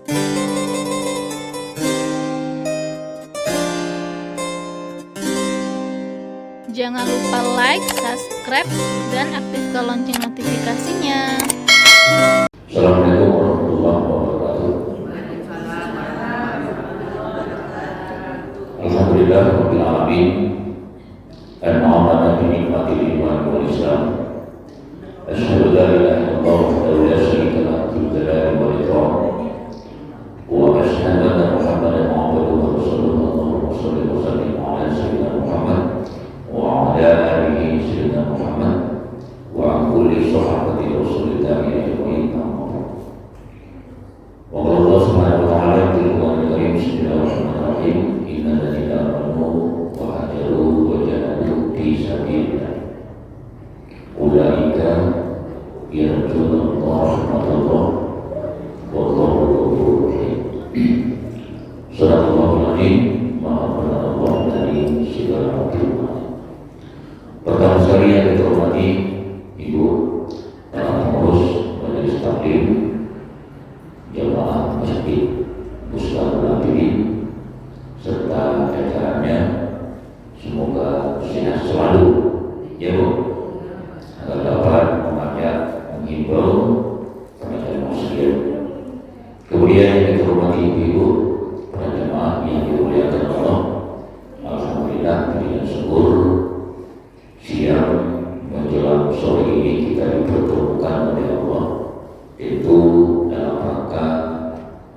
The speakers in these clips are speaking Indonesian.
Jangan lupa like, subscribe, dan aktifkan lonceng notifikasinya. Assalamualaikum warahmatullahi wabarakatuh. Alhamdulillah rabbil alamin. An-na'amana bi nikmatil iman wal islam. Asyhadu an la ilaha illallah wa la syarika lahu fil jalali wal ikram. Wa asyhadu anna Muhammadan abduhu wa rasuluhu. Allahumma shalli wa sallim ala sayyidina Muhammad wa ala alihi sayyidina Muhammad wa ala kulli sahabati Rasulillah ajma'in. Wa Allah subhanahu wa ta'ala fil Qur'anil Karim, bismillahirrahmanirrahim, innal ladzina amanu wa hajaru wa jahadu fi sabilillah ulaika yarjuna rahmatullah wallahu ghafurur rahim. Sadaqallahul azim. Maha benar Allah dari segala macam. Pertama sekali yang kita hormati Ibu pengurus majelis taklim jamaah masjid Muslim Hadirin serta jajarannya, semoga sehat selalu ya Bu, agar dapat mengajak, menghimbau teman-teman muslim. Kemudian yang kita hormati Ibu para jamaah yang dimuliakan Allah, alhamdulillah dengan syukur siang menjelang sore ini kita dipertemukan oleh Allah, itu dalam rangka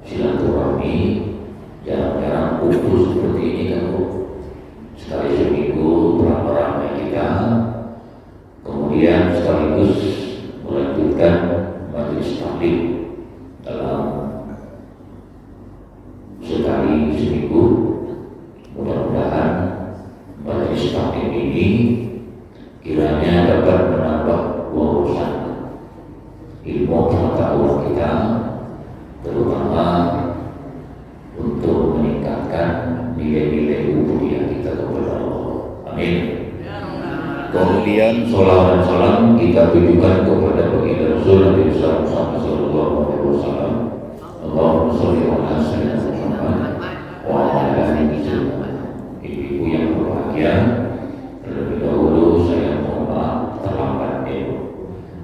silaturahmi. Jarang-jarang kumpul seperti ini kan Bu, sekali seminggu beramai-ramai kita, kemudian sekaligus melanjutkan majelis taklim dalam sekali seminggu. Mudah-mudahan majelis taklim ini kiranya dapat menambah wawasan ilmu pengetahuan kita, terutama untuk meningkatkan nilai-nilai ubudiyah kita kepada Allah. Amin. Kemudian sholawat dan salam kita tujukan kepada baginda Rasul Nabi Muhammad SAW. Allahumma sholli ala sayyidina Muhammad wa ala alihi wasallam. Ibu yang berbahagia, terlebih dahulu saya mohon maaf terlambat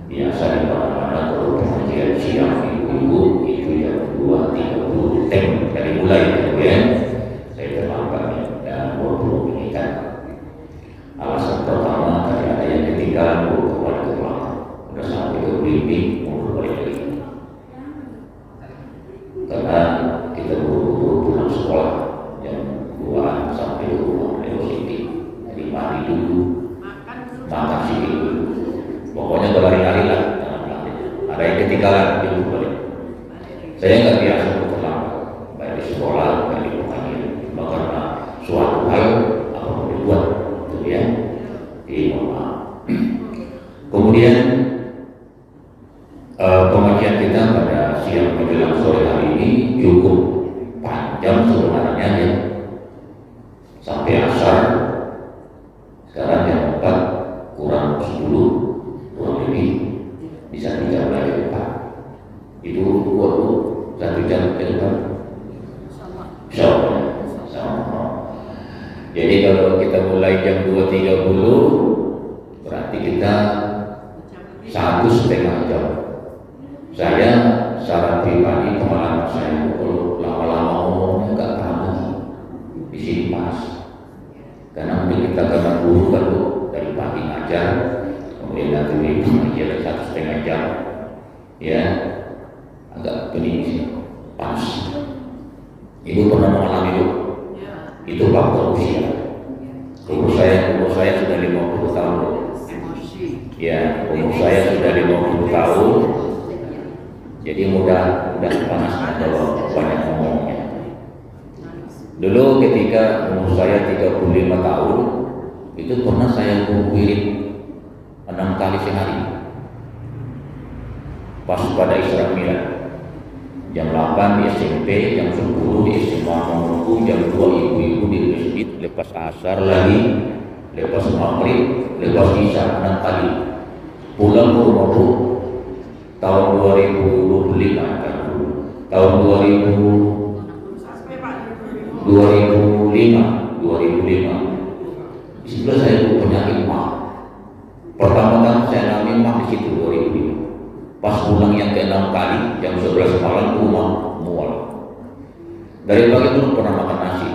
biasa di mana-mana kalau pengajian siang ibu-ibu itu yang 2:30 dari mulai kemudian saya terlambat dan 20 menitan. Alasan pertama tadi ada yang ketinggalan kembali ke belakang, udah sampai ke bimbing mau kembali lagi karena kita buru-buru pulang sekolah jam 2 sampai rumah Siti. Jadi mandi dulu, makan sedikit dulu, pokoknya berlari-lari lah. Ada yang ketinggalan dia kembali. Saya nggak biasa terlambat baik di sekolah baik di pengajian, karena suatu hal apa mau dibuat itu ya di mohon. Kemudian pengajian kita pada siang menjelang sore hari ini cukup panjang sebenarnya ya, sampai asar. Sekarang jam 4 kurang 10 kurang lebih, bisa 3 lagi ke depan. Itu waktu 1 jam ke depan. Sama. Jadi kalau kita mulai jam 2.30 berarti kita 1,5 jam. Saya secara pribadi pengalaman saya kalau lama-lama ngomongnya nggak tahu di sini pas. Karena mungkin kita kena buru kan Bu, dari pagi ngajar, kemudian nanti pengajian 1,5 jam, ya agak pening sih, pas. Ibu pernah mengalami Bu? Itu faktor usia. Umur saya sudah 50 tahun Bu. Ya, umur saya sudah 50 tahun. Jadi mudah panas kalau banyak ngomongnya. Dulu ketika umur saya 35 tahun, itu pernah saya wirid 6 kali sehari. Pas pada Isra Mi'raj. Jam 8 di SMP, jam 10 di SMA Mangku, jam 2 ibu-ibu di masjid, lepas asar lagi, lepas maghrib, lepas isya 6 kali. Pulang ke rumah Bu tahun 2025 kan. tahun 2005. Disitulah saya penyakit mah. Pertama-tama saya alami mah di situ 2005. Pas pulang yang ke-6 kali, jam 11 malam ke rumah mual. Dari pagi belum pernah makan nasi.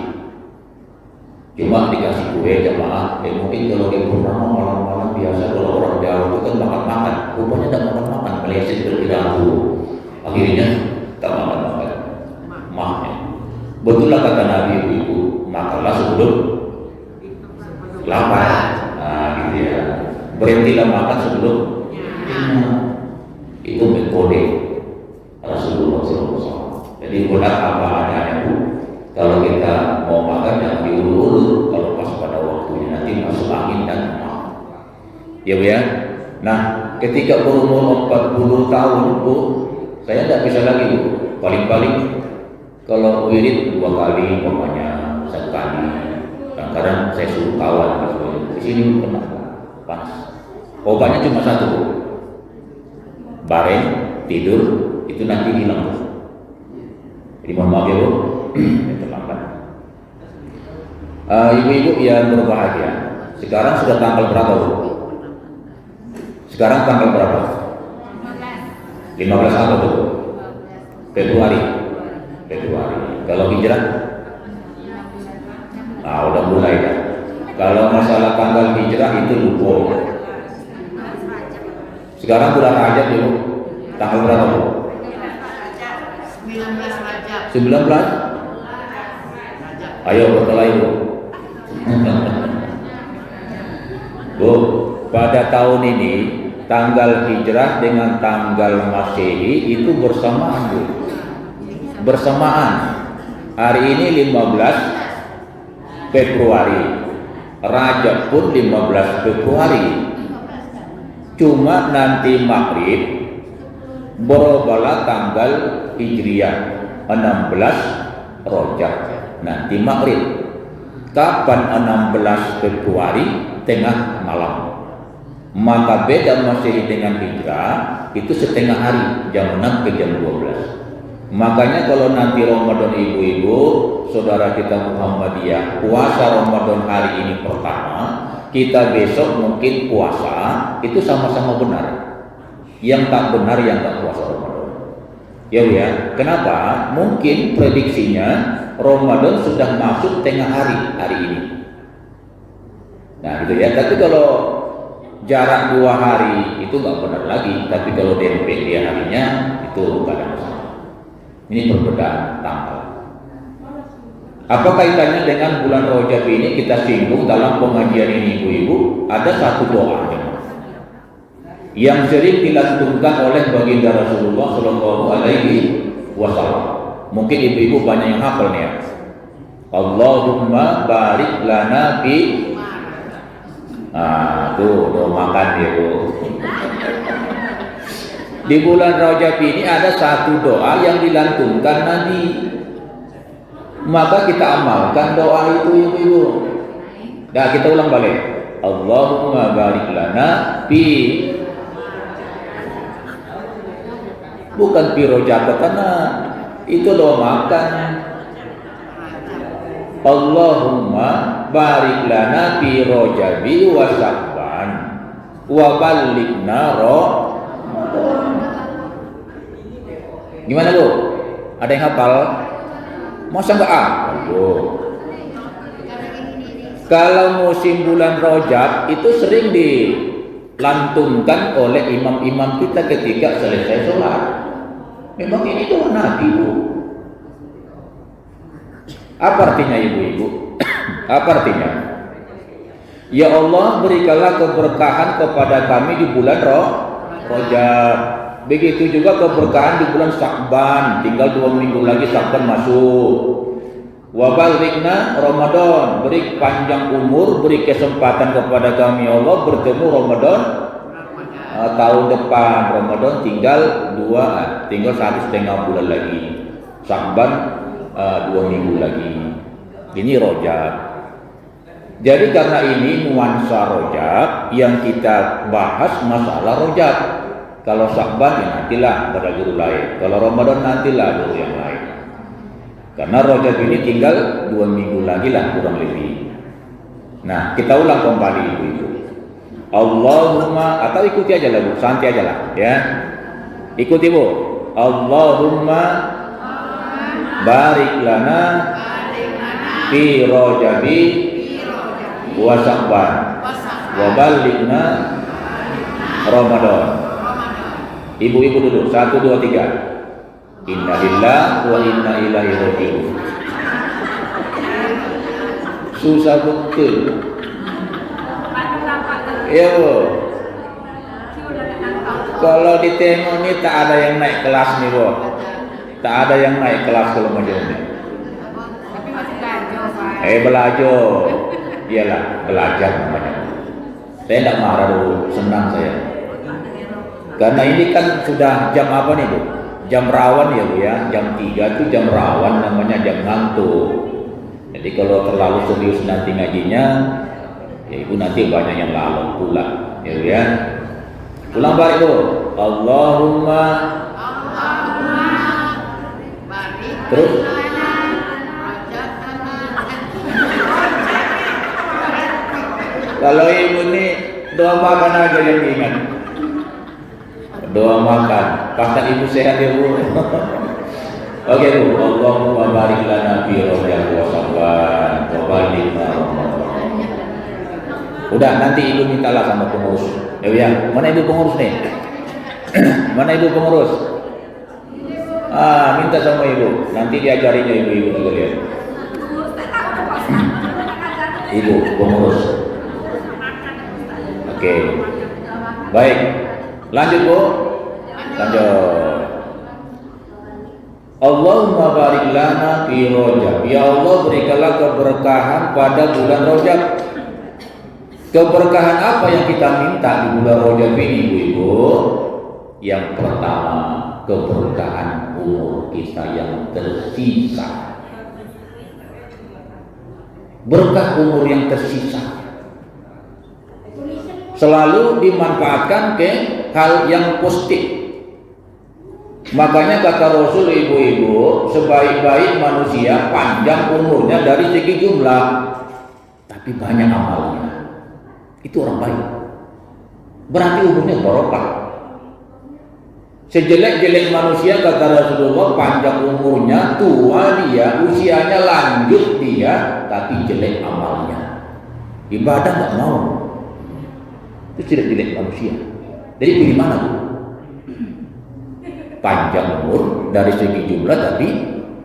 Cuma dikasih kue jamaah. Mungkin kalau di purnama malam-malam biasa kalau orang Jawa itu kan makan-makan. Rupanya tidak makan-makan, meleset berpiraku. Akhirnya tak makan-makan. Mahnya. Betullah kata Nabi ibu, makanlah sebelum lapar. Nah, gitu ya. Berhentilah makan sebelum itu metode Rasulullah SAW. Jadi benar apa adanya Bu. Kalau kita mau makan jangan diulur-ulur. Kalau pas pada waktunya nanti masuk angin dan ya Bu ya. Nah, ketika berumur 40 tahun Bu, saya tidak bisa lagi Bu. Paling-paling kalau wirid 2 kali, umpamanya sekali. Kadang-kadang saya suruh kawan gitu. Di sini kena panas. Obatnya cuma satu Bu. Bareng, tidur, itu nanti hilang. Jadi mohon maaf ya Bu, terlambat. Ibu-ibu yang berbahagia, sekarang sudah tanggal berapa Bu? Sekarang tanggal berapa? 15 apa tuh? Februari. Kalau hijrah? Nah, udah mulai dah. Kalau masalah tanggal hijrah itu lupa. Sekarang bulan Rajab Bu. Tanggal berapa Bu? 19. Ayo berkelahi Bu. Bu, pada tahun ini tanggal hijrah dengan tanggal Masehi itu bersamaan Bu. Bersamaan. Hari ini 15 Februari. Rajab pun 15 Februari. Cuma nanti maghrib berubahlah tanggal Hijriah 16 Rajab. Nanti maghrib. Kapan 16 Februari? Tengah malam. Maka beda Masehi dengan Hijrah itu setengah hari, jam 6 ke jam 12. Makanya kalau nanti Ramadan ibu-ibu, saudara kita Muhammadiyah, puasa Ramadan hari ini pertama, kita besok mungkin puasa, itu sama-sama benar. Yang tak benar yang tak puasa Ramadan. Ya Bu ya. Kenapa? Mungkin prediksinya Ramadan sudah masuk tengah hari ini. Nah gitu ya. Tapi kalau jarak 2 hari itu nggak benar lagi. Tapi kalau dempet dia harinya itu nggak ada masalah. Ini perbedaan tanggal. Apa kaitannya dengan bulan Rajab ini? Kita singgung dalam pengajian ini ibu-ibu. Ada satu doa yang sering dilantunkan oleh baginda Rasulullah Shallallahu Alaihi Wasallam. Mungkin ibu-ibu banyak yang hafal nih ya. Allahumma barik lana fi. Nah, tuh makan dia Bu. Di bulan Rajab ini ada satu doa yang dilantunkan Nabi. Maka kita amalkan doa itu ibu-ibu. Nah, kita ulang balik. Allahumma barik lana fi. Bukan fi Rajab karena itu doa makan. Allahumma barik lana fi Rajabi wa Sya'ban wa ballighna Gimana Bu? Ada yang hafal? Masa enggak Kalau musim bulan Rajab itu sering dilantunkan oleh imam-imam kita ketika selesai sholat. Memang ini doa Nabi Bu. Apa artinya ibu-ibu? Apa artinya? Ya Allah, berikanlah keberkahan kepada kami di bulan Rajab. Begitu juga keberkahan di bulan Sya'ban, tinggal 2 minggu lagi Sya'ban masuk. Wa balighna Ramadan, beri panjang umur, beri kesempatan kepada kami ya Allah bertemu Ramadan tahun depan. Ramadan tinggal 1,5 bulan lagi. Sya'ban 2 minggu lagi. Ini Rajab. Jadi karena ini nuansa Rajab yang kita bahas masalah Rajab. Kalau Sya'ban ya nantilah pada guru lain. Kalau Ramadan nantilah guru yang lain. Karena Rajab ini tinggal 2 minggu lagi lah kurang lebih. Nah, kita ulang kembali ibu-ibu. Allahumma, atau ikuti aja lah Bu, santai aja lah ya. Ikuti Bu. Allahumma barik lana fi Rajabi wa Sya'ban wa balighna Ramadan. Ibu-ibu duduk. 1 2 3. Inna lillahi wa inna ilaihi raji'un. Susah betul. Ya Bu. Kalau di Timur ini tak ada yang naik kelas nih Bu. Tak ada yang naik kelas kalau macam ini. Tapi masih belajar, Pak. Belajar. Iyalah, belajar namanya. Saya tidak marah dulu, senang saya. Karena ini kan sudah jam apa nih Bu? Jam rawan ya Bu ya. Jam 3 itu jam rawan, namanya jam ngantuk. Jadi kalau terlalu serius nanti ngajinya, ya Ibu nanti banyak yang lalai pula, ya Bu ya. Ulang balik Bu. Allahumma terus kalau Ibu ini doa makan aja yang diingat. Doa makan. Pasal Ibu sehat ya Bu. Oke Bu. Allahumma barik lana fi Rajab wa Sya'ban wa balighna Ramadan. Udah, nanti Ibu mintalah sama pengurus. Ya, mana Ibu pengurus nih? Mana Ibu pengurus? Minta sama Ibu. Nanti diajarinya ibu-ibu juga lihat. Ibu pengurus. Oke. Baik. Lanjut Bu. Lanjut. Allahumma barik lana fi Rajab. Ya Allah, berikanlah keberkahan pada bulan Rajab. Keberkahan apa yang kita minta di bulan Rajab ini ibu-ibu? Yang pertama, keberkahan umur kita yang tersisa. Berkah umur yang tersisa selalu dimanfaatkan ke hal yang positif. Makanya kata Rasul ibu-ibu, sebaik-baik manusia panjang umurnya dari segi jumlah, tapi banyak amalnya. Itu orang baik. Berarti umurnya barokah. Sejelek-jelek manusia kata Rasulullah, panjang umurnya, tua dia, usianya lanjut dia, tapi jelek amalnya. Ibadah nggak mau. Itu jelek-jelek manusia. Jadi pilih mana Bu? Panjang umur dari segi jumlah, tapi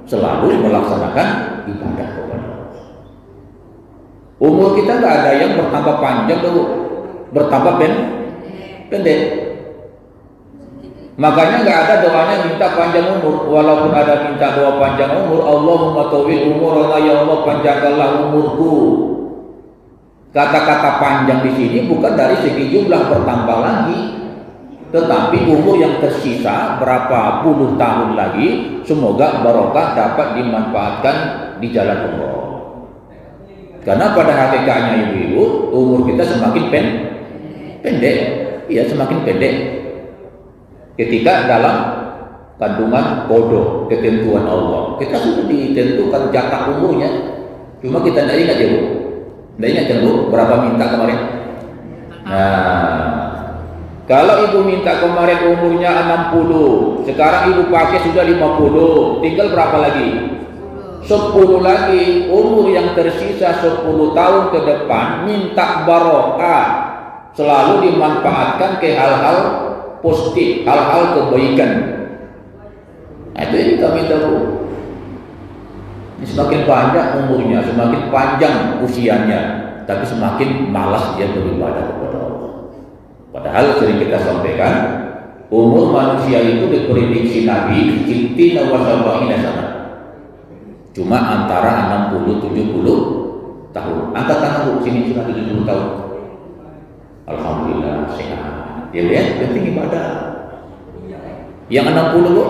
selalu melaksanakan ibadah kepada Allah. Umur kita nggak ada yang bertambah panjang Bu, bertambah pendek. Makanya nggak ada doanya minta panjang umur. Walaupun ada minta doa panjang umur, Allahumma tawil umurana, ya Allah panjangkanlah umurku. Kata-kata panjang di sini bukan dari segi jumlah bertambah lagi, tetapi umur yang tersisa berapa puluh tahun lagi, semoga barokah dapat dimanfaatkan di jalan Allah. Karena pada hakikatnya ibu-ibu, umur kita semakin pendek, iya semakin pendek. Ketika dalam kandungan kodok ketentuan Allah, kita sudah ditentukan jatah umurnya, cuma kita tidak ingat ya Bu. Tidak ingat kan Bu, berapa minta kemarin? Nah, kalau Ibu minta kemarin umurnya 60, sekarang Ibu pakai sudah 50, tinggal berapa lagi? 10 lagi. Umur yang tersisa 10 tahun ke depan, minta barokah, selalu dimanfaatkan ke hal-hal positif, hal-hal kebaikan. Nah, itu yang kita minta Bu. Semakin panjang umurnya, semakin panjang usianya, tapi semakin malas dia beribadah kepada Allah. Padahal sering kita sampaikan, umur manusia itu diprediksi Nabi Sittina wa sab'ina sana. Cuma antara 60-70 tahun. Angkat tangan Bu, sini sudah 70 tahun. Alhamdulillah sehat. Ya lihat, penting ibadah. Yang 60 Bu,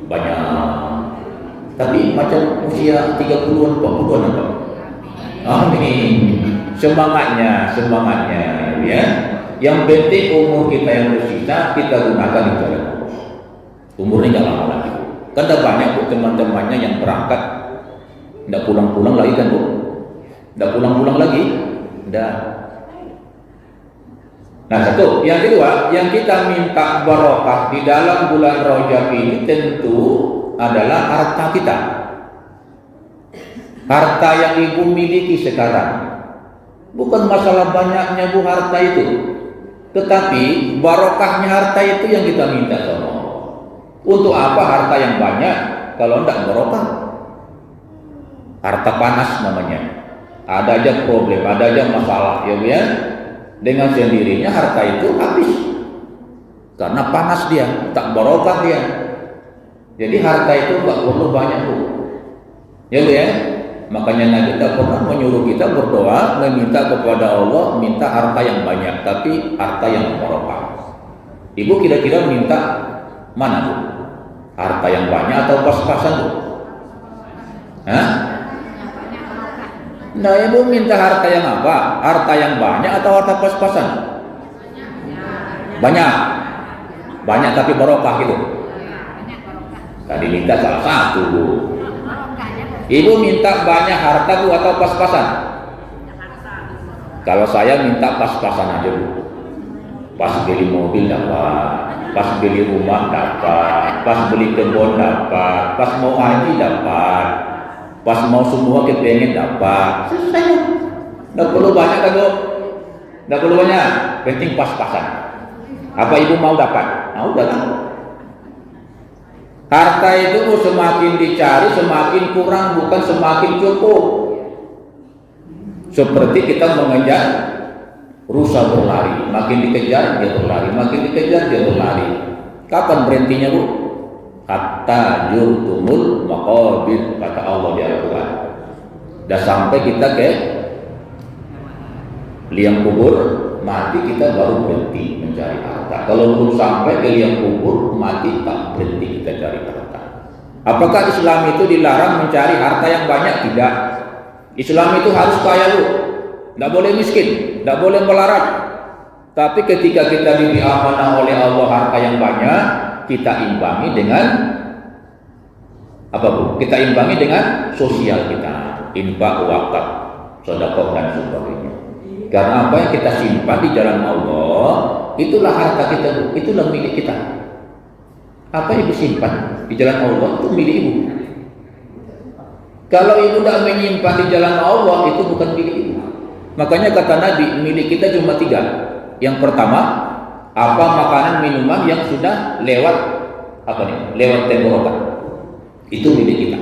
banyak. Tapi macam usia 30-an, 40-an apa? Amin. Semangatnya ya. Yang penting umur kita yang tersisa kita gunakan di jalan Allah. Umurnya nggak lama lagi. Kan ada banyak bu teman-temannya yang berangkat, nggak pulang-pulang lagi kan bu? Nggak pulang-pulang lagi, nggak. Nah satu, yang kedua, yang kita minta barokah di dalam bulan Rajab ini tentu adalah harta kita. Harta yang ibu miliki sekarang. Bukan masalah banyaknya bu harta itu, tetapi barokahnya harta itu yang kita minta sama Allah. Untuk apa harta yang banyak kalau tidak barokah? Harta panas namanya. Ada aja problem, ada aja masalah, ya bu ya. Dengan sendirinya harta itu habis karena panas dia, tak barokah dia. Jadi harta itu nggak perlu banyak bu, ya bu ya. Makanya Nabi tidak pernah menyuruh kita berdoa meminta kepada Allah minta harta yang banyak, tapi harta yang barokah. Ibu kira-kira minta mana bu? Harta yang banyak atau pas-pasan bu? Hah? Nah ibu minta harta yang apa? Harta yang banyak atau harta pas-pasan? Banyak. Banyak tapi barokah gitu. Tadi minta salah satu bu. Ibu minta banyak harta bu atau pas-pasan? Kalau saya minta pas-pasan aja bu. Pas beli mobil dapat, pas beli rumah dapat, pas beli kebun dapat, pas mau haji dapat, pas mau semua kepengen dapat. Selesai. Nggak perlu banyak kan bu? Nggak perlu banyak. Penting pas-pasan. Apa ibu mau dapat? Nah udah lah. Harta itu semakin dicari semakin kurang, bukan semakin cukup. Seperti kita mengejar rusa berlari, makin dikejar dia berlari, makin dikejar dia berlari. Kapan berhentinya bu? Hatta jurtumul maqabir, kata Allah di Al-Quran. Dah sampai kita ke liang kubur, mati kita baru berhenti mencari harta. Kalau belum sampai ke liang kubur, mati tak berhenti kita cari harta. Apakah Islam itu dilarang mencari harta yang banyak? Tidak. Islam itu harus kaya bu, tidak boleh miskin, tidak boleh melarat. Tapi ketika kita diberi amanah oleh Allah harta yang banyak, kita imbangi dengan apa bu? Kita imbangi dengan sosial kita, infak, wakaf, sedekah dan sebagainya. Karena apa yang kita simpan di jalan Allah, itulah harta kita bu, itulah milik kita. Apa yang disimpan di jalan Allah itu milik ibu. Kalau ibu tidak menyimpan di jalan Allah, itu bukan milik ibu. Makanya kata Nabi, milik kita cuma 3. Yang pertama, apa makanan minuman yang sudah lewat lewat tenggorokan, itu milik kita.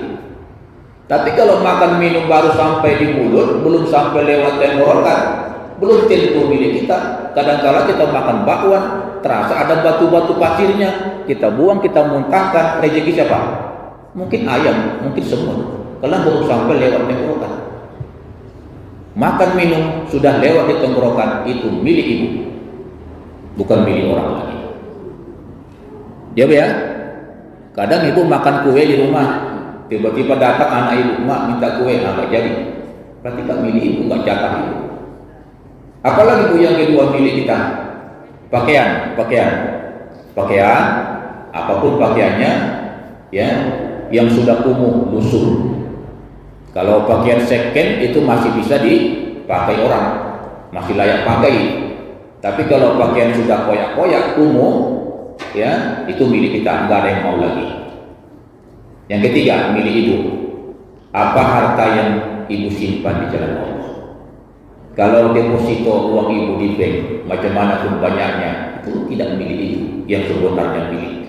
Tapi kalau makan minum baru sampai di mulut, belum sampai lewat tenggorokan, belum tentu milik kita. Kadang-kala kita makan bakwan, terasa ada batu-batu pasirnya, kita buang, kita muntahkan. Rezeki siapa? Mungkin ayam, mungkin semut, kalau belum sampai lewat tenggorokan. Makan minum sudah lewat di tenggorokan, itu milik ibu, bukan milik orang lagi. Ya ya. Kadang ibu makan kue di rumah, tiba-tiba datang anak ibu, mak minta kue, nggak jadi. Berarti tak milik ibu, nggak jatah ibu. Apalagi bu yang kedua milik kita, pakaian, apapun pakaiannya, ya, yang sudah kumuh, lusuh. Kalau pakaian second itu masih bisa dipakai orang, masih layak pakai. Tapi kalau pakaian sudah koyak-koyak, kumuh, ya, itu milik kita, nggak ada yang mau lagi. Yang ketiga, milik ibu. Apa harta yang ibu simpan di jalan Allah? Kalau deposito uang ibu di bank, macam mana pun banyaknya, itu tidak milik ibu, yang sebenarnya milik.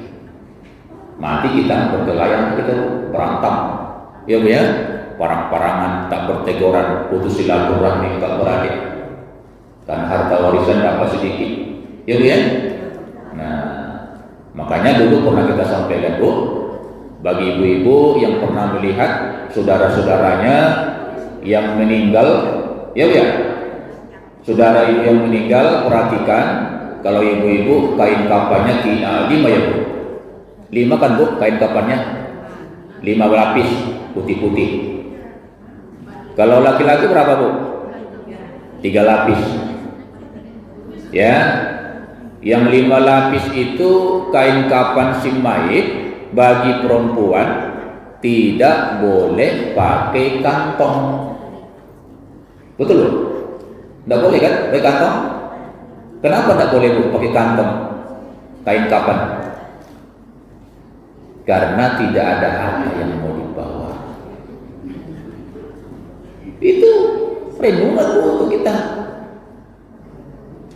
Mati kita berkelayan, kita berantem, ya bu ya, parang-parangan, tak berteguran, putus silaturahmi, tak beradik. Kan harta warisan dapat sedikit, ya bu ya. Nah, makanya dulu pernah kita sampaikan bu, bagi ibu-ibu yang pernah melihat saudara-saudaranya yang meninggal, ya bu ya. Saudara ibu yang meninggal, perhatikan kalau ibu-ibu kain kafannya 5 ya bu, 5 kan bu kain kafannya, 5 lapis putih-putih. Kalau laki-laki berapa bu? 3 lapis. Ya, Yang 5 lapis itu kain kapan si mayit bagi perempuan tidak boleh pakai kantong. Betul loh? Tidak boleh kan pakai kantong? Kenapa tidak boleh Bu pakai kantong kain kapan? Karena tidak ada harta yang mau dibawa. Itu renungan Bu untuk kita.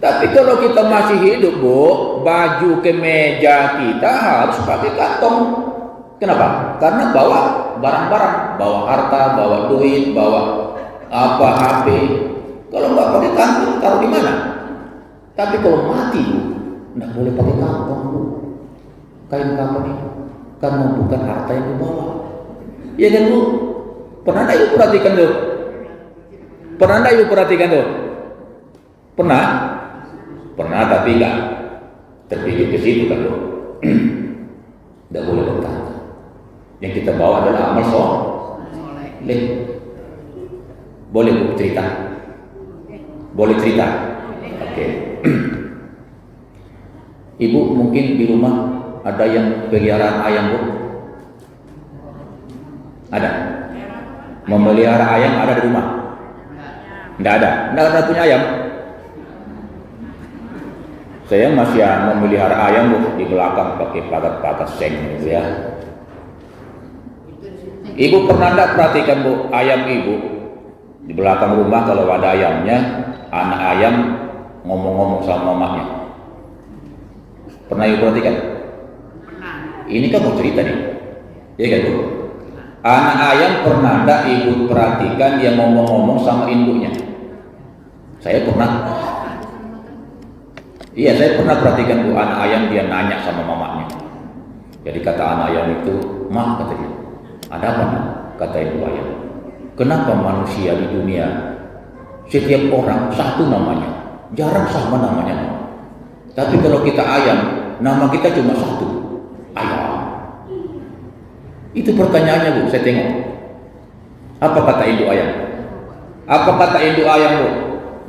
Tapi kalau kita masih hidup Bu, baju kemeja kita harus pakai kantong. Kenapa? Karena bawa barang-barang, bawa harta, bawa duit, bawa HP. Kalau nggak pakai kantong, taruh di mana? Tapi kalau mati Bu, nggak boleh pakai kantong Bu. Kain kapan itu? Karena bukan harta yang dibawa. Iya kan Bu? Pernah nggak Ibu perhatikan tuh? Pernah nggak Ibu perhatikan tuh? Pernah? Pernah, tapi nggak terpikir ke situ kan Bu. Nggak boleh berkata. Yang kita bawa adalah amal soleh. Boleh Bu cerita? Boleh cerita? Oke. Ibu mungkin di rumah ada yang peliharaan ayam Bu? Ada? Memelihara ayam ada di rumah? Nggak ada? Nggak ada punya ayam? Saya masih memelihara ayam Bu, di belakang pakai pagar-pagar seng gitu ya. Ibu pernah nggak perhatikan Bu, ayam Ibu di belakang rumah kalau ada ayamnya, anak ayam ngomong-ngomong sama mamanya? Pernah Ibu perhatikan? Ini kan mau cerita nih, ya kan Bu? Anak ayam pernah nggak Ibu perhatikan dia ngomong-ngomong sama induknya? Saya pernah. Iya, saya pernah perhatikan Bu, anak ayam dia nanya sama mamanya. Jadi kata anak ayam itu, "Ma," kata dia, "ada apa nak?" Kata ibu ayam, "Kenapa manusia di dunia setiap orang satu namanya, jarang sama namanya. Tapi kalau kita ayam, nama kita cuma satu, ayam." Itu pertanyaannya Bu, saya tengok. Apa kata induk ayam? Apa kata induk ayam Bu?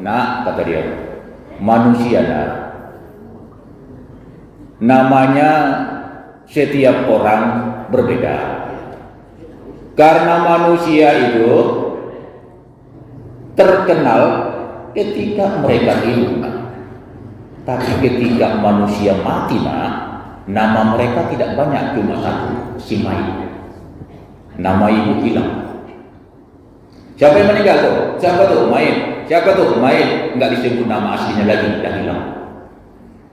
"Nah," kata dia, "manusia lah. Namanya setiap orang berbeda. Karena manusia itu terkenal ketika mereka hidup. Tapi ketika manusia mati, nama mereka tidak banyak, cuma satu, si mayit. Nama ibu hilang. Siapa yang meninggal tuh? Siapa tuh? Mayit. Siapa tuh? Mayit. Enggak disebut nama aslinya lagi, dah hilang.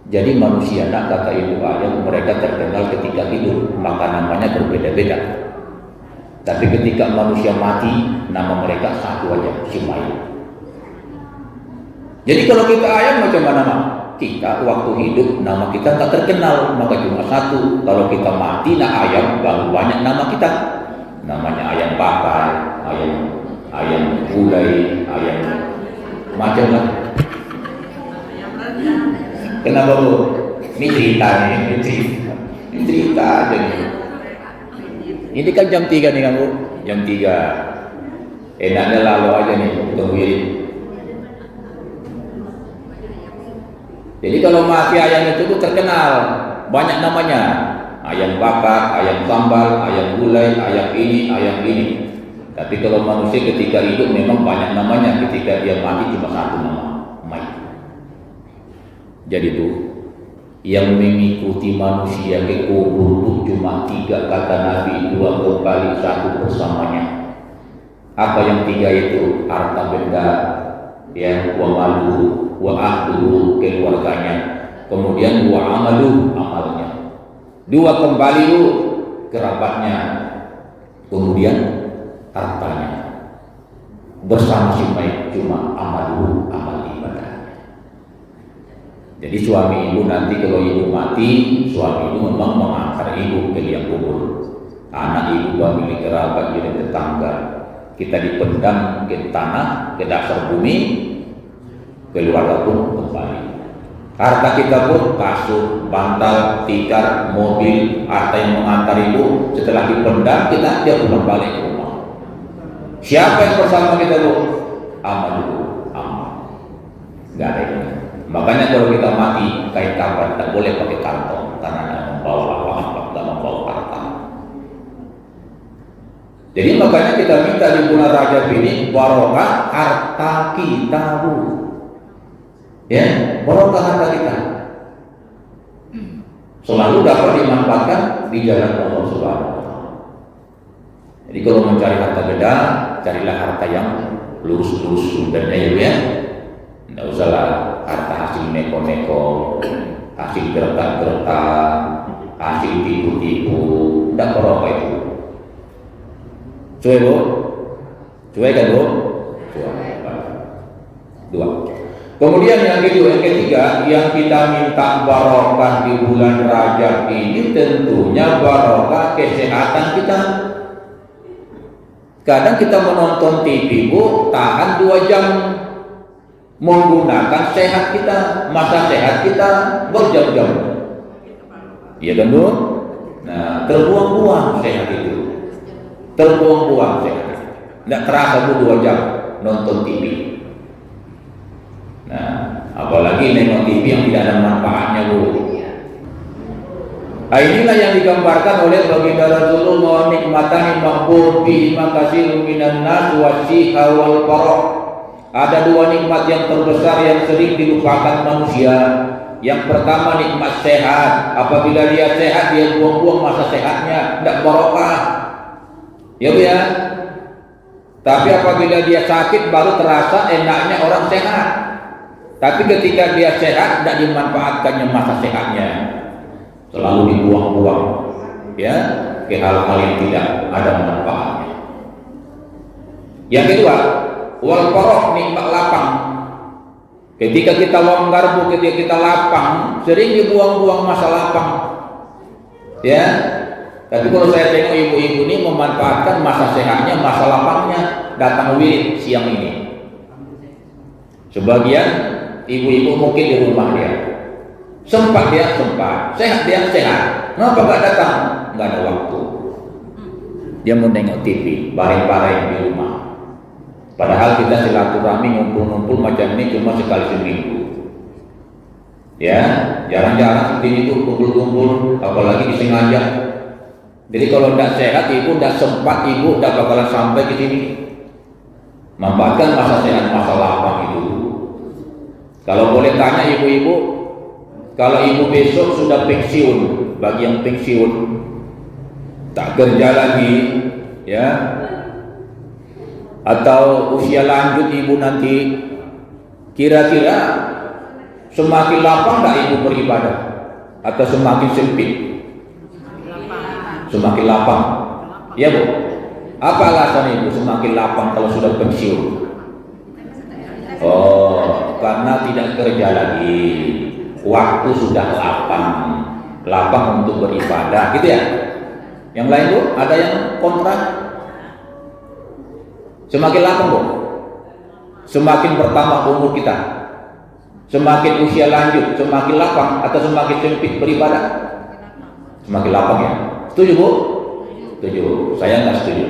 Jadi manusia, kata ibu ayam, mereka terkenal ketika hidup, maka namanya berbeda-beda. Tapi ketika manusia mati, nama mereka satu aja, si mayit. Jadi kalau kita ayam macam mana? Kita waktu hidup nama kita tak terkenal, maka cuma satu. Kalau kita mati, ayam baru banyak nama kita. Namanya ayam bakar, ayam gulai, ayam macam-macam. Kenapa Bu? Ini cerita nih, ini cerita aja nih. Ini kan jam 3 nih kan Bu, jam 3. Enaknya lalu aja nih, tungguin. Jadi kalau mati ayam itu terkenal, banyak namanya. Ayam bakar, ayam sambal, ayam gulai, ayam ini. Tapi kalau manusia ketika hidup memang banyak namanya, ketika dia mati cuma satu nama, mayit. Jadi Bu, yang mengikuti manusia ke kubur itu cuma 3 kata Nabi, 2 kembali, 1 bersamanya. Apa yang 3 itu? Harta benda, ya, wa malu, wa ahlu, keluarganya. Kemudian wa amalu, amalnya. 2 kembali lu, kerabatnya. Kemudian hartanya. Bersama si mayit cuma amalu, amal ibadah. Jadi suami ibu nanti kalau ibu mati, suami ibu memang mengantar ibu ke liang kubur. Anak ibu, famili, kerabat, jadi tetangga. Kita dipendam ke tanah, ke dasar bumi, keluarga pun kembali. Harta kita pun kasur, bantal, tikar, mobil, harta yang mengantar ibu. Setelah dipendam kita, dia pulang balik ke rumah. Siapa yang bersama kita Bu? Amal dulu, amal. Gak ada ini. Makanya kalau kita mati kain kafan tidak boleh pakai kantong karena tidak membawa apa-apa, tidak membawa harta. Jadi makanya kita minta di bulan Rajab ini barokah harta kita, Bu. Ya, barokah harta kita. Selalu dapat dimanfaatkan di jalan Allah Subhanahu wa taala. Jadi kalau mencari harta beda, carilah harta yang lurus-lurus sumbernya ya. Tidak usahlah harta hasil neko-neko, hasil gertak-gertak, hasil tipu-tipu, tidak barokah itu. Cuy Bu, cuy kan Bu? Dua. Kemudian yang ketiga yang kita minta barokah di bulan Rajab ini tentunya barokah kesehatan kita. Kadang kita menonton TV Bu, tahan 2 jam menggunakan sehat kita, masa sehat kita berjam-jam. Iya kan Bu? Nah, terbuang-buang sehat itu. Terbuang-buang sehat. Tidak terasa Bu 2 jam nonton TV. Nah, apalagi nonton TV yang tidak ada manfaatnya Bu. Inilah yang digambarkan oleh baginda Rasulullah, nikmatani maqbul fi makasirun minan nas wa siha wal farah. Ada 2 nikmat yang terbesar yang sering dilupakan manusia. Yang pertama nikmat sehat. Apabila dia sehat, dia buang-buang masa sehatnya, tidak barokah. Ya Bu ya. Tapi apabila dia sakit baru terasa enaknya orang sehat. Tapi ketika dia sehat tidak dimanfaatkannya masa sehatnya, selalu dibuang-buang ya ke hal-hal yang tidak ada manfaatnya. Yang kedua, wal farah, nikmat lapang. Ketika kita longgar Bu, ketika kita lapang, sering dibuang-buang masa lapang. Ya. Tapi kalau saya tengok ibu-ibu ini memanfaatkan masa sehatnya, masa lapangnya, datang wirid siang ini. Sebagian ibu-ibu mungkin di rumah dia, sempat, sehat dia sehat. Kenapa nggak datang? Nggak ada waktu. Dia mau tengok TV, bareng-bareng di rumah. Padahal kita silaturahmi ngumpul-ngumpul macam ini cuma sekali seminggu. Ya, jarang-jarang seperti itu kumpul-kumpul, apalagi disengaja. Jadi kalau tidak sehat, ibu tidak sempat, ibu tidak bakalan sampai ke sini. Manfaatkan masa sehat, masa lapang itu. Kalau boleh tanya ibu-ibu, kalau ibu besok sudah pensiun, bagi yang pensiun, tak kerja lagi, ya, atau usia lanjut ibu nanti, kira-kira semakin lapang tak ibu beribadah, atau semakin sempit? Semakin lapang, ya Bu. Apa alasan ibu semakin lapang kalau sudah pensiun? Oh, karena tidak kerja lagi, waktu sudah lapang untuk beribadah, gitu ya. Yang lain Bu, ada yang kontra? Semakin lapang Bu, semakin bertambah umur kita, semakin usia lanjut, semakin lapang atau semakin sempit beribadah? Semakin lapang ya. Setuju Bu? Setuju. Saya nggak setuju.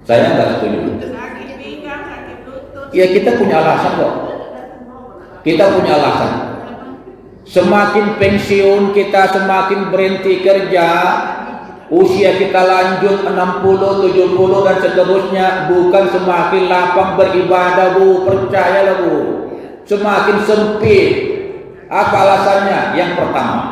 Saya nggak setuju. Ya kita punya alasan kok. Kita punya alasan. Semakin pensiun kita, semakin berhenti kerja, usia kita lanjut 60, 70 dan seterusnya, bukan semakin lapang beribadah Bu, percayalah Bu. Semakin sempit. Apa alasannya? Yang pertama,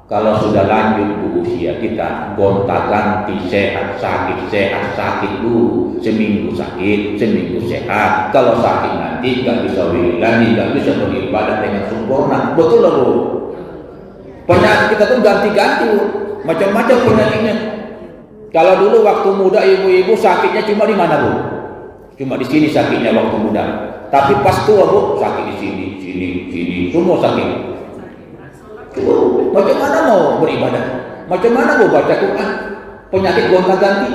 kalau sudah lanjut Bu usia kita, gonta-ganti sehat sakit dulu, seminggu sakit, seminggu sehat. Kalau sakit nanti nggak bisa lagi, nggak bisa beribadah dengan sempurna. Betul lah Bu. Penyakit kita tuh ganti-ganti Bu, macam-macam penyakitnya. Kalau dulu waktu muda ibu-ibu sakitnya cuma di mana Bu? Cuma di sini sakitnya waktu muda. Tapi pas tua Bu sakit di sini, semua sakit. Macam mana mau beribadah? Macam mana mau baca Quran? Penyakit gonta-ganti.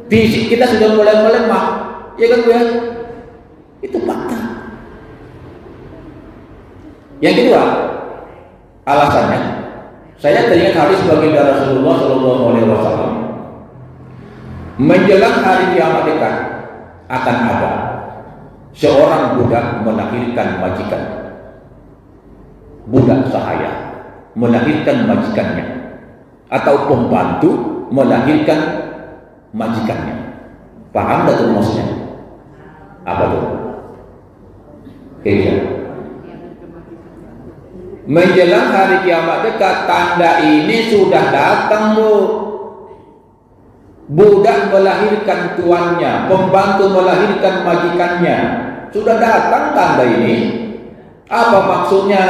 Fisik kita sudah mulai melemah, ya kan Bu ya? Itu fakta. Yang kedua, alasannya, saya teringat hadis baginda Rasulullah Shallallahu Alaihi Wasallam. Menjelang hari kiamat dekat akan ada seorang budak melahirkan majikan, budak sahaya melahirkan majikannya, atau pembantu melahirkan majikannya. Paham tak tuh maksudnya? Apa tuh? Kira. Menjelang hari kiamat dekat, tanda ini sudah datang, Bu. Budak melahirkan tuannya, pembantu melahirkan majikannya. Sudah datang tanda ini. Apa maksudnya?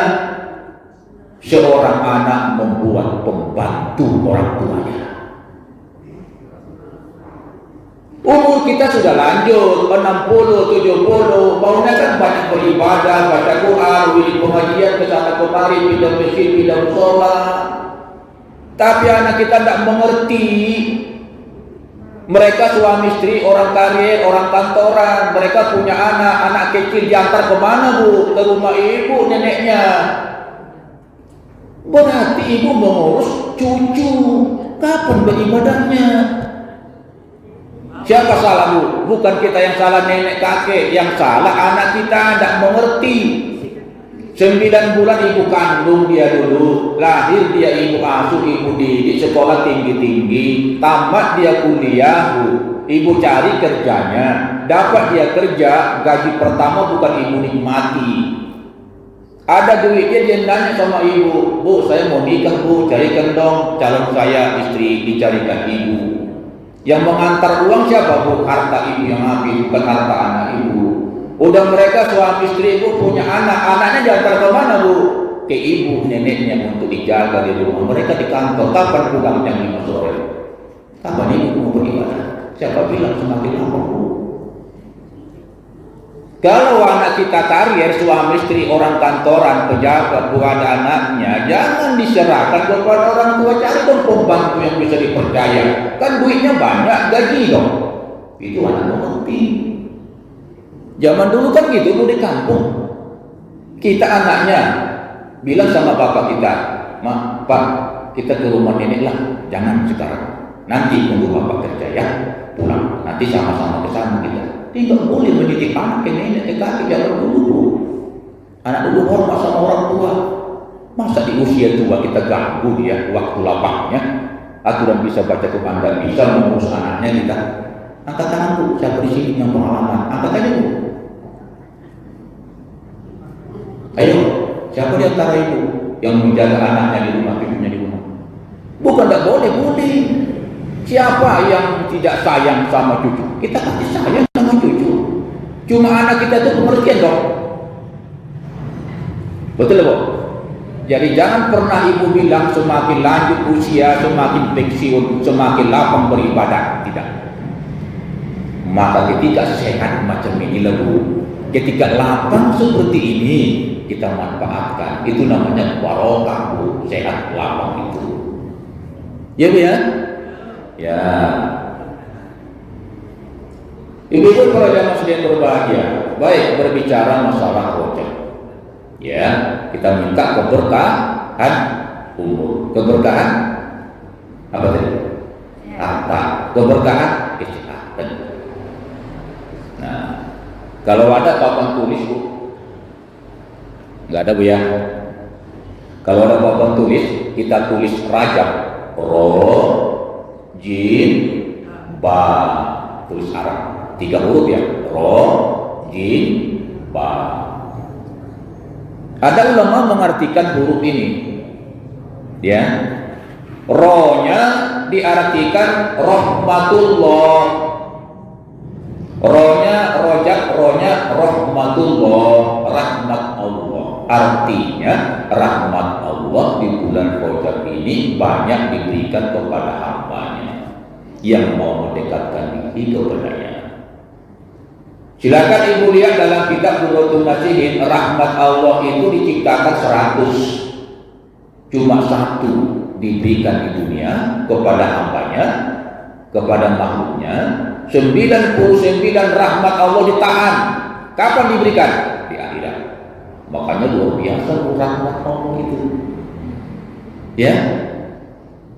Seorang anak membuat pembantu orang tuanya. Umur kita sudah lanjut 60, 70, maunya kan banyak beribadah, baca Quran, wilih pengajian, kesana kemari, pindah masjid, pindah musola. Tapi anak kita tidak mengerti. Mereka suami istri, orang karir, orang kantoran, mereka punya anak kecil diantar kemana, Bu? Ke rumah ibu, neneknya. Berarti ibu mengurus cucu. Kapan beribadahnya? Siapa salah, Bu? Bukan kita yang salah, nenek kakek yang salah. Anak kita tidak mengerti. 9 bulan ibu kandung dia dulu, lahir dia ibu asuh, ibu didik, sekolah tinggi-tinggi, tamat dia kuliah, Bu. Ibu cari kerjanya, dapat dia kerja, gaji pertama bukan ibu nikmati. Ada duitnya dia nanya sama ibu, Bu, saya mau nikah, Bu, carikan dong calon saya, istri dicarikan ibu. Yang mengantar uang siapa, Bu? Harta ibu yang habis, bukan harta anak ibu. Udah mereka suami istri ibu punya anaknya diantar ke mana, Bu? Ke ibu neneknya untuk dijaga di rumah. Mereka di kantor. Kapan pulang jam 5 sore? Kapan ibu mau beribadah? Siapa bilang semakin lama, Bu? Kalau anak kita karier, suami istri, orang kantoran, pejabat, bukan anaknya, jangan diserahkan kepada orang tua. Cari dong pembantu yang bisa dipercaya. Kan duitnya banyak, gaji dong. Itu anak mengerti. Zaman dulu kan gitu, Bu, di kampung. Kita anaknya bilang sama bapak kita, Pak, kita ke rumah nenek lah, jangan sekarang. Nanti tunggu bapak kerja ya, pulang. Nanti sama-sama ke sana kita. Tidak boleh mendidik anak ke nenek ke kakek, jangan dulu. Anak dulu hormat sama orang tua. Masa di usia tua kita ganggu dia waktu lapangnya? Aturan bisa baca Quran, tidak bisa mengurus anaknya kita. Angkat tangan, Bu, siapa di sini yang pengalaman? Angkat aja, Bu. Ayo, siapa di antara ibu yang menjaga anaknya di rumah, cucunya di rumah? Bukan tidak boleh. Siapa yang tidak sayang sama cucu? Kita pasti sayang sama cucu. Cuma anak kita itu pengertian dong. Betul, Bu? Jadi jangan pernah ibu bilang semakin lanjut usia, semakin pensiun, semakin lapang beribadah. Tidak. Maka ketika sehat macam ini, Bu, ketika lapang seperti ini, kita manfaatkan. Itu namanya barokah, Bu, sehat lapang itu. Ya, Bu, ya? Ya. Ibu-ibu para jamaah sekalian berbahagia. Baik, berbicara masalah rojak. Ya, kita minta keberkahan umur. Keberkahan apa tadi? Harta. Keberkahan kesehatan. Nah, kalau ada papan tulis, Bu. Enggak ada, Bu, ya. Kalau ada papan tulis, kita tulis Rajab, Ro, Jin, Ba, tulis Arab, 3 huruf ya, Ro, Jin, Ba. Ada ulama mengartikan huruf ini, ya. Ro-nya diartikan rahmatullah, Ro-nya rojak, Ro-nya rahmatullah, rahmat Allah. Artinya rahmat Allah di bulan Rajab ini banyak diberikan kepada hambanya yang mau mendekatkan diri kepadanya. Silakan ibu lihat dalam kitab Nurul Nasihin, rahmat Allah itu diciptakan 100, cuma 1 diberikan di dunia kepada hambanya, kepada makhluknya. 99 rahmat Allah ditahan. Kapan diberikan? Di akhirat. Makanya luar biasa rahmat Allah itu. Ya,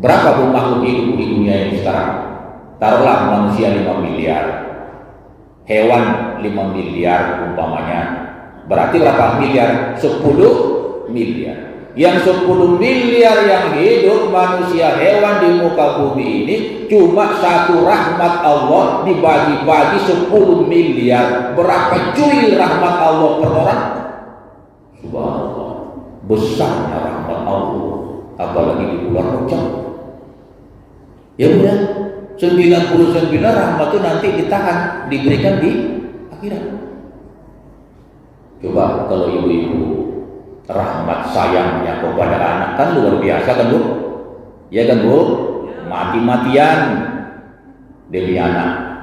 berapa pun makhluk hidup di dunia ini sekarang? Taruhlah manusia 5 miliar. hewan 5 miliar umpamanya, berarti berapa miliar? 10 miliar. Yang 10 miliar yang hidup manusia hewan di muka bumi ini cuma satu rahmat Allah dibagi-bagi 10 miliar. Berapa cuy rahmat Allah per orang? Subhanallah, besarnya rahmat Allah, apalagi di bulan Rajab. Ya udah, 99 rahmat itu nanti ditahan, diberikan di akhirat. Coba kalau ibu-ibu rahmat sayangnya kepada anak kan luar biasa kan Bu? Ya kan Bu? Mati-matian demi anak.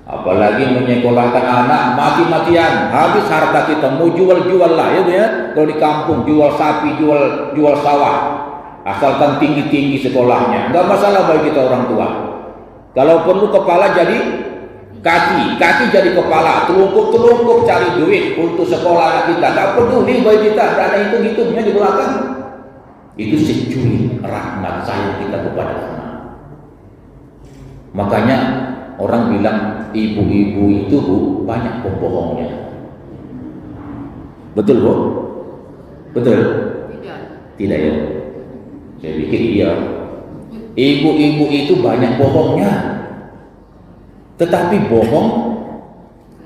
Apalagi menyekolahkan anak mati-matian, habis harta kita mau jual-jual lah ya Bu ya. Kalau di kampung jual sapi, jual sawah, asalkan tinggi-tinggi sekolahnya, nggak masalah bagi kita orang tua. Kalau perlu kepala jadi kaki jadi kepala, telungkup cari duit untuk sekolah anak kita, nggak peduli bagi kita, ada hitung-hitungnya di belakang. Itu secuil rahmat sayang kita kepada anak. Makanya orang bilang ibu-ibu itu Bu banyak pembohongnya. Betul Bu? Betul? Tidak ya? Saya pikir iya. Ibu-ibu itu banyak bohongnya. Tetapi bohong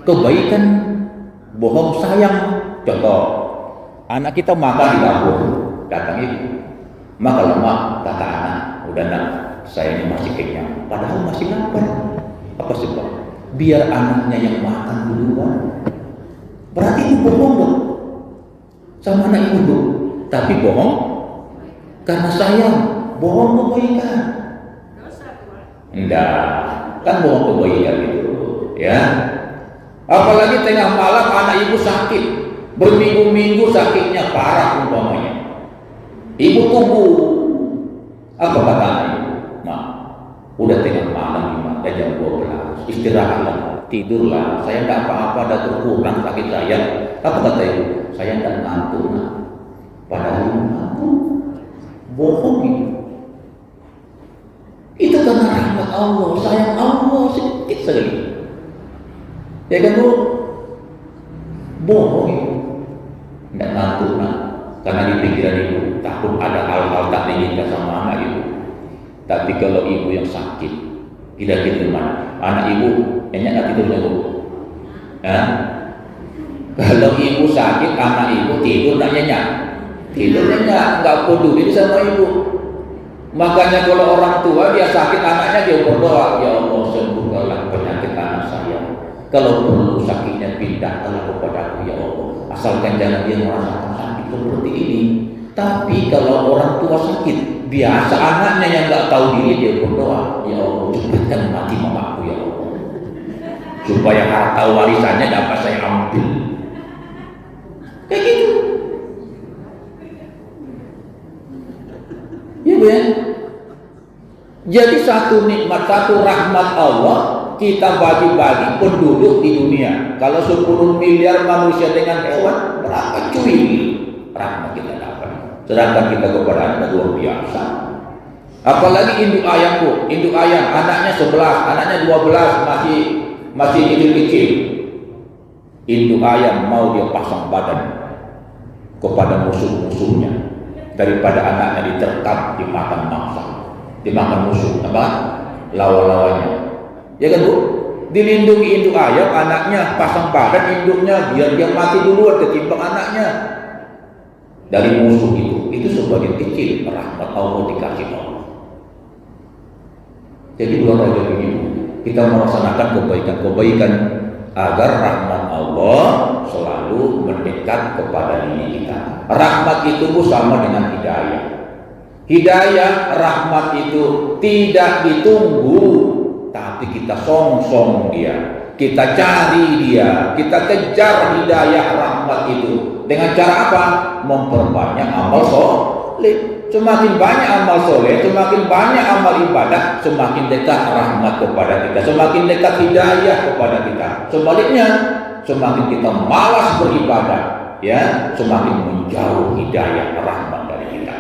kebaikan, bohong sayang. Contoh, anak kita makan di dapur, datang ibu, makan lama, kata anak, udah nak, saya ini masih kenyang, padahal masih lapar. Apa sebab? Biar anaknya yang makan duluan. Berarti itu bohong dong sama anak ibu, tapi bohong karena sayang, bohong kebaikan. Enggak, kan bohong kebaikan itu ya. Apalagi tengah malam anak ibu sakit, berminggu-minggu sakitnya parah umpamanya, ibu tunggu, apa kata anak ibu? Nah, udah tengah malam jam 12, istirahatlah, tidurlah, saya tidak apa-apa, ada kurang sakit saya. Apa kata ibu? Saya tidak ngantuk. Padahal ibu ngantuk. Bohong itu. Itu karena rahmat Allah, sayang Allah sedikit sekali. Ya kan Bu? Bohong itu. Tidak ngantuk karena di pikiran ibu takut ada hal-hal tak diinginkan sama anak ibu. Tapi kalau ibu yang sakit, tidak tidur mana? Anak ibu enak nggak tidurnya Bu? Ya? Kalau ibu sakit, anak ibu tidur nggak nyenyak? Tidur nyenyak, nggak peduli sama ibu. Makanya kalau orang tua dia sakit anaknya dia berdoa, ya Allah sembuhkanlah penyakit anak saya. Kalau perlu sakitnya pindahkanlah kepadaku ya Allah. Asalkan jangan dia merasakan sakit seperti ini. Tapi kalau orang tua sakit, biasa anaknya yang nggak tahu diri dia berdoa, ya Allah cepatkan mati mamaku ya Allah, supaya harta warisannya dapat saya ambil. Kayak gitu. Ya Bu ya. Jadi satu nikmat, satu rahmat Allah kita bagi-bagi penduduk di dunia. Kalau 10 miliar manusia dengan hewan, berapa cuy rahmat kita dapat? Sedangkan kita kepada anak luar biasa. Apalagi induk ayam Bu, induk ayam anaknya 11, anaknya 12, masih kecil-kecil. Induk ayam mau dia pasang badan kepada musuh-musuhnya daripada anaknya diterkam dimakan mangsa, dimakan musuh, apa? Lawan-lawannya. Ya kan Bu? Dilindungi induk ayam, anaknya pasang badan induknya biar dia mati duluan ketimbang anaknya dari musuh itu. Itu sebagian kecil rahmat Allah dikasih Allah. Jadi bulan Rajab ini kita melaksanakan kebaikan-kebaikan agar rahmat Allah selalu mendekat kepada diri kita. Rahmat itu sama dengan hidayah. Hidayah, rahmat itu tidak ditunggu, tapi kita songsong dia, kita cari dia, kita kejar hidayah rahmat itu. Dengan cara apa? Memperbanyak amal soleh. Semakin banyak amal soleh, semakin banyak amal ibadah, semakin dekat rahmat kepada kita, semakin dekat hidayah kepada kita. Sebaliknya, semakin kita malas beribadah, ya, semakin menjauh hidayah rahmat dari kita.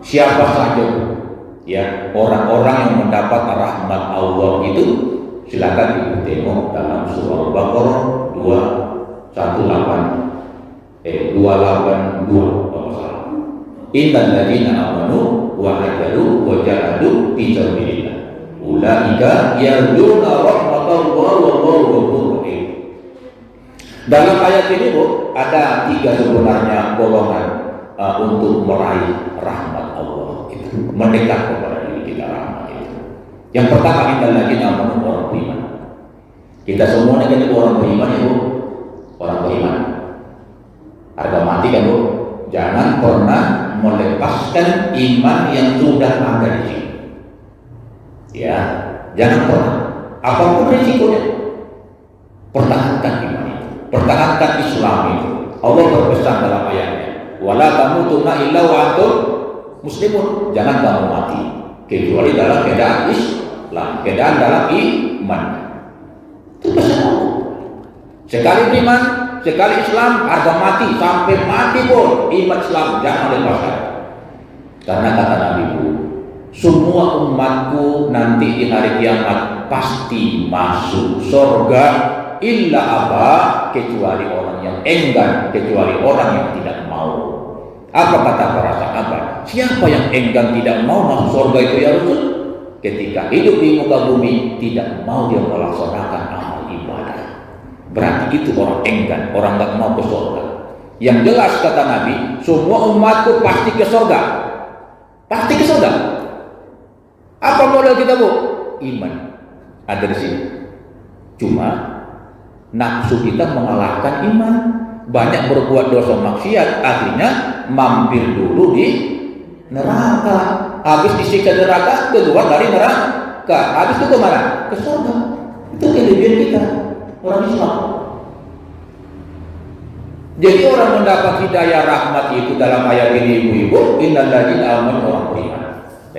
Siapa saja, ya, orang-orang yang mendapat rahmat Allah itu silakan ibu tengok dalam surah Al-Baqarah 282 kalau salah. Innal ladzina amanu wa hajaru wa jahadu fi sabilillah ulaika yarjuna rahmatallahi wallahu ghafurur rahim. Dalam ayat ini Bu, ada 3 sebenarnya golongan untuk meraih rahmat Allah itu, mendekat kepada diri kita rahmat itu. Yang pertama, innal ladzina amanu, orang beriman. Kita semua ini kan orang beriman ya Bu, orang beriman. Harga mati kan Bu, jangan pernah melepaskan iman yang sudah ada di sini. Ya, jangan pernah. Apapun risikonya, pertahankan iman itu, pertahankan Islam itu. Allah berpesan dalam ayatnya, wala tamutunna illa wa antum muslimun. Jangan kamu mati kecuali dalam keadaan Islam, keadaan dalam iman. Itu pesan Allah. Sekali beriman, sekali Islam, harga mati, sampai mati pun iman Islam jangan lepaskan. Karena kata Nabi Bu, semua umatku nanti di hari kiamat pasti masuk surga, illa apa, kecuali orang yang enggan, kecuali orang yang tidak mau. Apa kata para sahabat? Siapa yang enggan tidak mau masuk surga itu ya Rasul? Ketika hidup di muka bumi tidak mau dia melaksanakan amal ibadah. Berarti itu orang enggan, orang tak mau ke surga. Yang jelas kata Nabi, semua umatku pasti ke surga. Pasti ke surga. Apa modal kita Bu? Iman. Ada di sini. Cuma nafsu kita mengalahkan iman. Banyak berbuat dosa maksiat, akhirnya mampir dulu di neraka. Habis disiksa neraka, keluar dari neraka. Habis itu kemana? Ke surga. Itu kelebihan kita, orang Islam. Jadi orang mendapat hidayah rahmat itu dalam ayat ini ibu-ibu, innal ladzina amanu, orang beriman.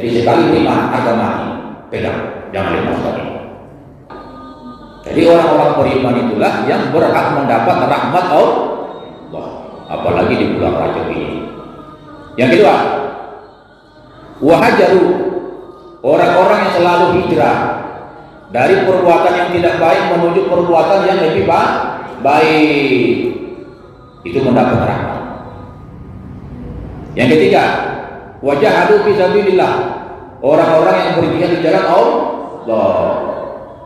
Jadi sekali beriman harga mati, pegang, jangan lepaskan ini. Jadi orang-orang beriman itulah yang berhak mendapat rahmat Allah. Apalagi di bulan Rajab ini. Yang kedua, wahajaru, orang-orang yang selalu hijrah dari perbuatan yang tidak baik menuju perbuatan yang lebih baik, itu mendapat rahmat. Yang ketiga, wajahadu fi sabilillah, orang-orang yang berjihad di jalan Allah.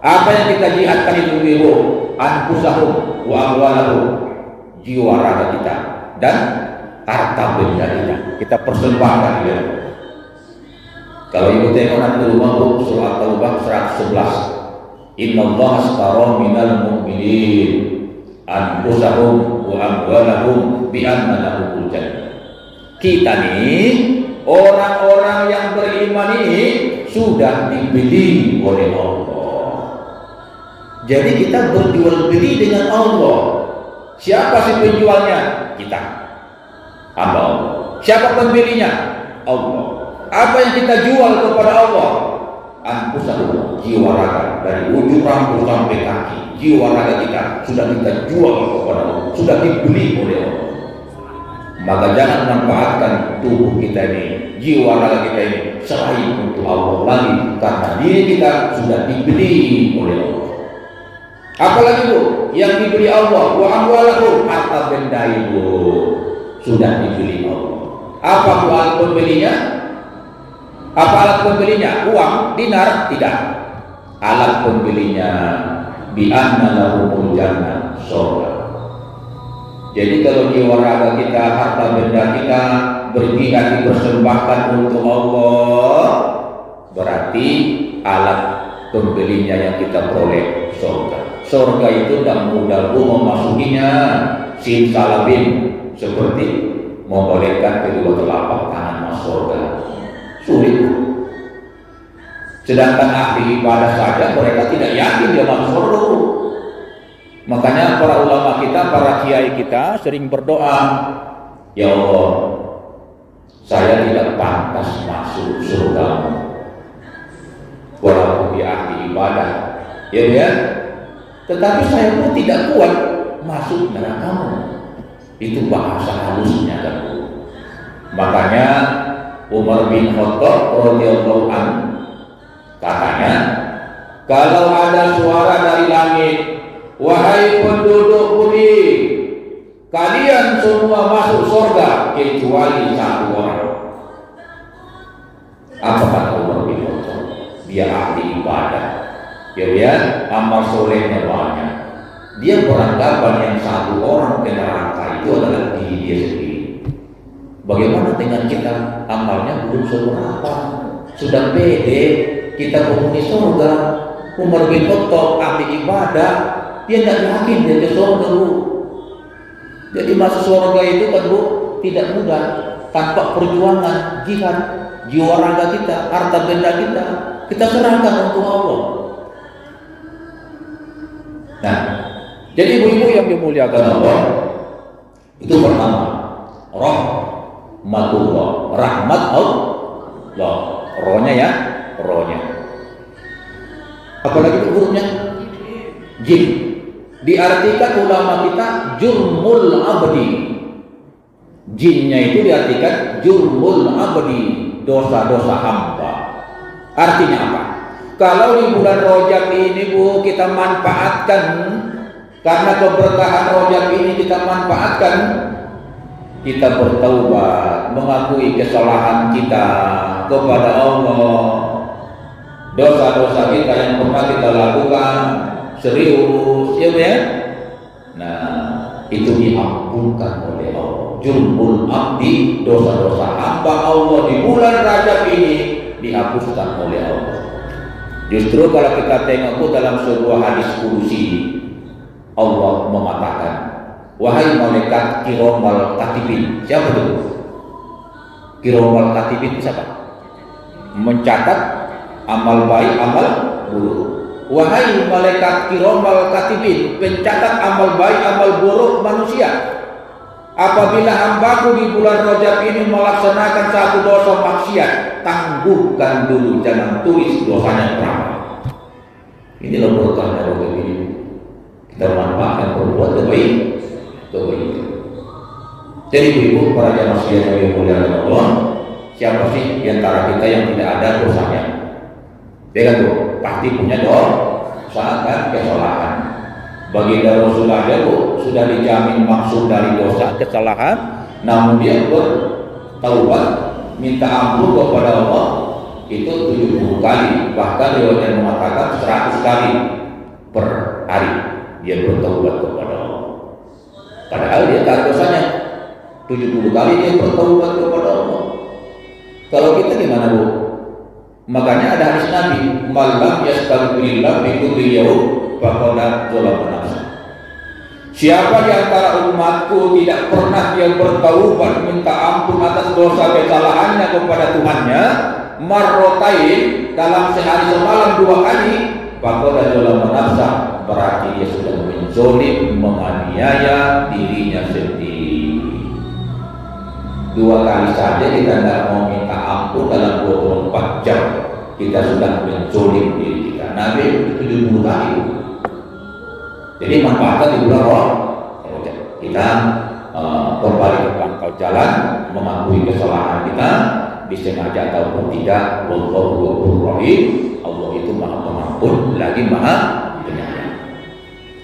Apa yang kita jihadkan itu ibu, anfusahum wa amwalahum, jiwa raga kita dan harta benda kita persembahkan ya. Kalau ibu tengok nanti rumah Bu, surah Taubah 111, innallaha ashtara minal mu'minin anfusahum wa amwalahum bi anna lahumul jannah. Kita nih orang-orang yang beriman ini sudah dibeli oleh Allah. Jadi kita berjual beli dengan Allah. Siapa si penjualnya? Kita, hamba Allah. Siapa pembelinya? Allah. Apa yang kita jual kepada Allah? Anfusahum, jiwa raga, dari ujung rambut sampai kaki, jiwa raga kita sudah kita jual kepada Allah, sudah dibeli oleh Allah. Maka jangan manfaatkan tubuh kita ini, jiwa raga kita ini selain untuk Allah lagi, karena diri kita sudah dibeli oleh Allah. Apalagi Bu, yang dibeli Allah, wa amwalahum, harta benda itu sudah dibeli Allah. Apa alat pembelinya? Apa alat pembelinya? Uang, dinar? Tidak. Alat pembelinya bi anna lahumul jannah, surga. Jadi kalau jiwa raga kita, harta benda kita berjihad dipersembahkan untuk Allah, berarti alat pembelinya yang kita peroleh surga. Surga itu tidak mudah Bu memasukinya, simsalabim, seperti membolehkan kedua telapak tangan masuk surga. Sulit. Sedangkan ahli ibadah saja mereka tidak yakin dia masuk surga. Makanya para ulama kita, para kiai kita sering berdoa, ya Allah, saya tidak pantas masuk surga walaupun dia ahli ibadah, ya. Tetapi saya pun tidak kuat masuk neraka. Itu bahasa halusnya kan. Makanya Umar bin Khattab radhiyallahu anhu katanya, kalau ada suara dari langit, wahai penduduk bumi, kalian semua masuk surga kecuali satu orang. Apa kata Umar bin Khattab? Dia ahli ibadah, dia amal solehnya banyak. Dia beranggapan yang satu orang ke neraka itu adalah diri dia sendiri. Bagaimana dengan kita? Amalnya belum seberapa, sudah pede kita penghuni surga. Umar bin Khattab ahli ibadah, dia tidak yakin dia ke surga, Bu. Jadi masuk surga itu kan, Bu, tidak mudah, tanpa perjuangan, jihad, jiwa raga kita, harta benda kita serahkan untuk Allah. Nah, jadi ibu-ibu yang dimuliakan Allah, itu pertama, rahmatullah, rahmat Allah, rohnya ya, rohnya. Apalagi hurufnya jin. Diartikan ulama kita jurmul abdi. Jinnya itu diartikan jurmul abdi, dosa-dosa hamba. Artinya apa? Kalau di bulan Rajab ini, Bu, kita manfaatkan, karena keberkahan Rajab ini kita manfaatkan, kita bertaubat, mengakui kesalahan kita kepada Allah. Dosa-dosa kita yang pernah kita lakukan serius, ya. Nah, itu diampunkan oleh Allah. Jurmul abdi, dosa-dosa hamba Allah di bulan Rajab ini dihapuskan oleh Allah. Justru kalau kita tengok dalam sebuah hadis kursi, Allah mengatakan, wahai malaikat kiromal katibin. Siapa itu? Kiromal katibin itu siapa? Mencatat amal baik, amal buruk. Wahai malaikat kiromal katibin, pencatat amal baik, amal buruk manusia. Apabila hambaku di bulan Rajab ini melaksanakan satu dosa maksiat, tangguhkan dulu, jangan tulis dosanya berapa. Inilah berkahnya Rajab ini. Kita manfaatkan berbuat terbaik. Jadi ibu, para jamaah sekalian yang dimuliakan Allah, siapa sih di antara kita yang tidak ada dosanya? Dia kan tuh pasti punya dosa dan kesalahan. Baginda Rasul aja, Bu, sudah dijamin maksud dari dosa kesalahan, namun dia bertaubat, minta ampun kepada Allah itu 70 kali, bahkan riwayat mengatakan 100 kali per hari dia bertaubat kepada Allah. Padahal dia tak ada dosanya, 70 kali dia bertaubat kepada Allah. Kalau kita gimana, Bu? Makanya ada hadis Nabi, malam yastaghfirillah bi kulli yaum faqad zalama nafsa. Siapa di antara umatku tidak pernah dia bertaubat minta ampun atas dosa kesalahannya kepada Tuhannya marrotain dalam sehari semalam 2 kali, faqad zalama nafsa, berarti dia sudah menzolim, menganiaya dirinya sendiri. 2 kali saja kita tidak mau minta ampun dalam 24 jam, kita sudah menzolim diri kita. Nabi 70 kali. Jadi manfaatkan di bulan Rajab kita kembali ke pangkal jalan, mengakui kesalahan kita, disengaja ataupun tidak. Wallahu ghafurur rahim. Allah itu Maha Pengampun lagi Maha Penyayang.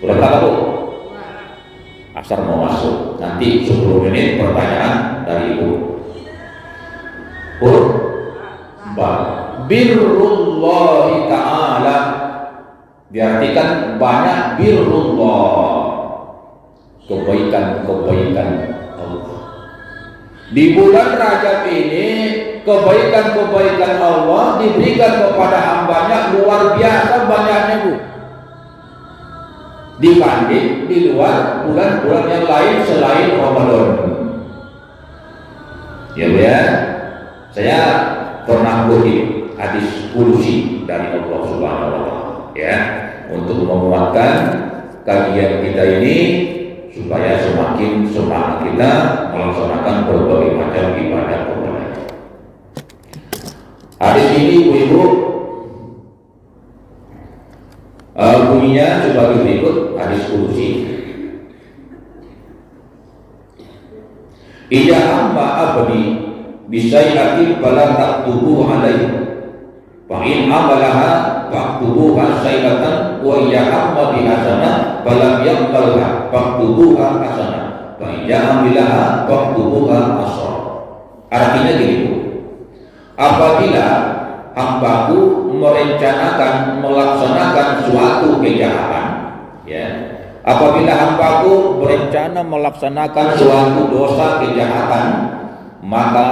Udah berapa, Bu? Asar mau masuk. Nanti 10 menit pertanyaan dari Ibu. Birrullahi ta'ala diartikan banyak birrullah, kebaikan-kebaikan Allah. Di bulan Rajab ini kebaikan-kebaikan Allah diberikan kepada hambanya luar biasa banyaknya, Bu, dibanding di luar bulan-bulan yang lain selain Ramadan. Ya, Bu, ya. Saya pernah kutip hadis qudsi dari Allah Subhanahu wa taala, ya, untuk menguatkan kajian kita ini supaya semakin semangat kita melaksanakan berbagai macam ibadah kepada Allah. Hadis ini, Ibu, bunyinya sebagai berikut, hadis qudsi. Idza amma abdi bisayati fala taktubu alaihi Fa in amalaha faktubuha sayyatan wa iya amma bi hasanah falam yaqbalha faktubuha hasanah fa in ja'amilaha faktubuha asra. Artinya gini, apabila hambaku merencanakan melaksanakan suatu kejahatan, ya, apabila hambaku berencana melaksanakan suatu dosa kejahatan, maka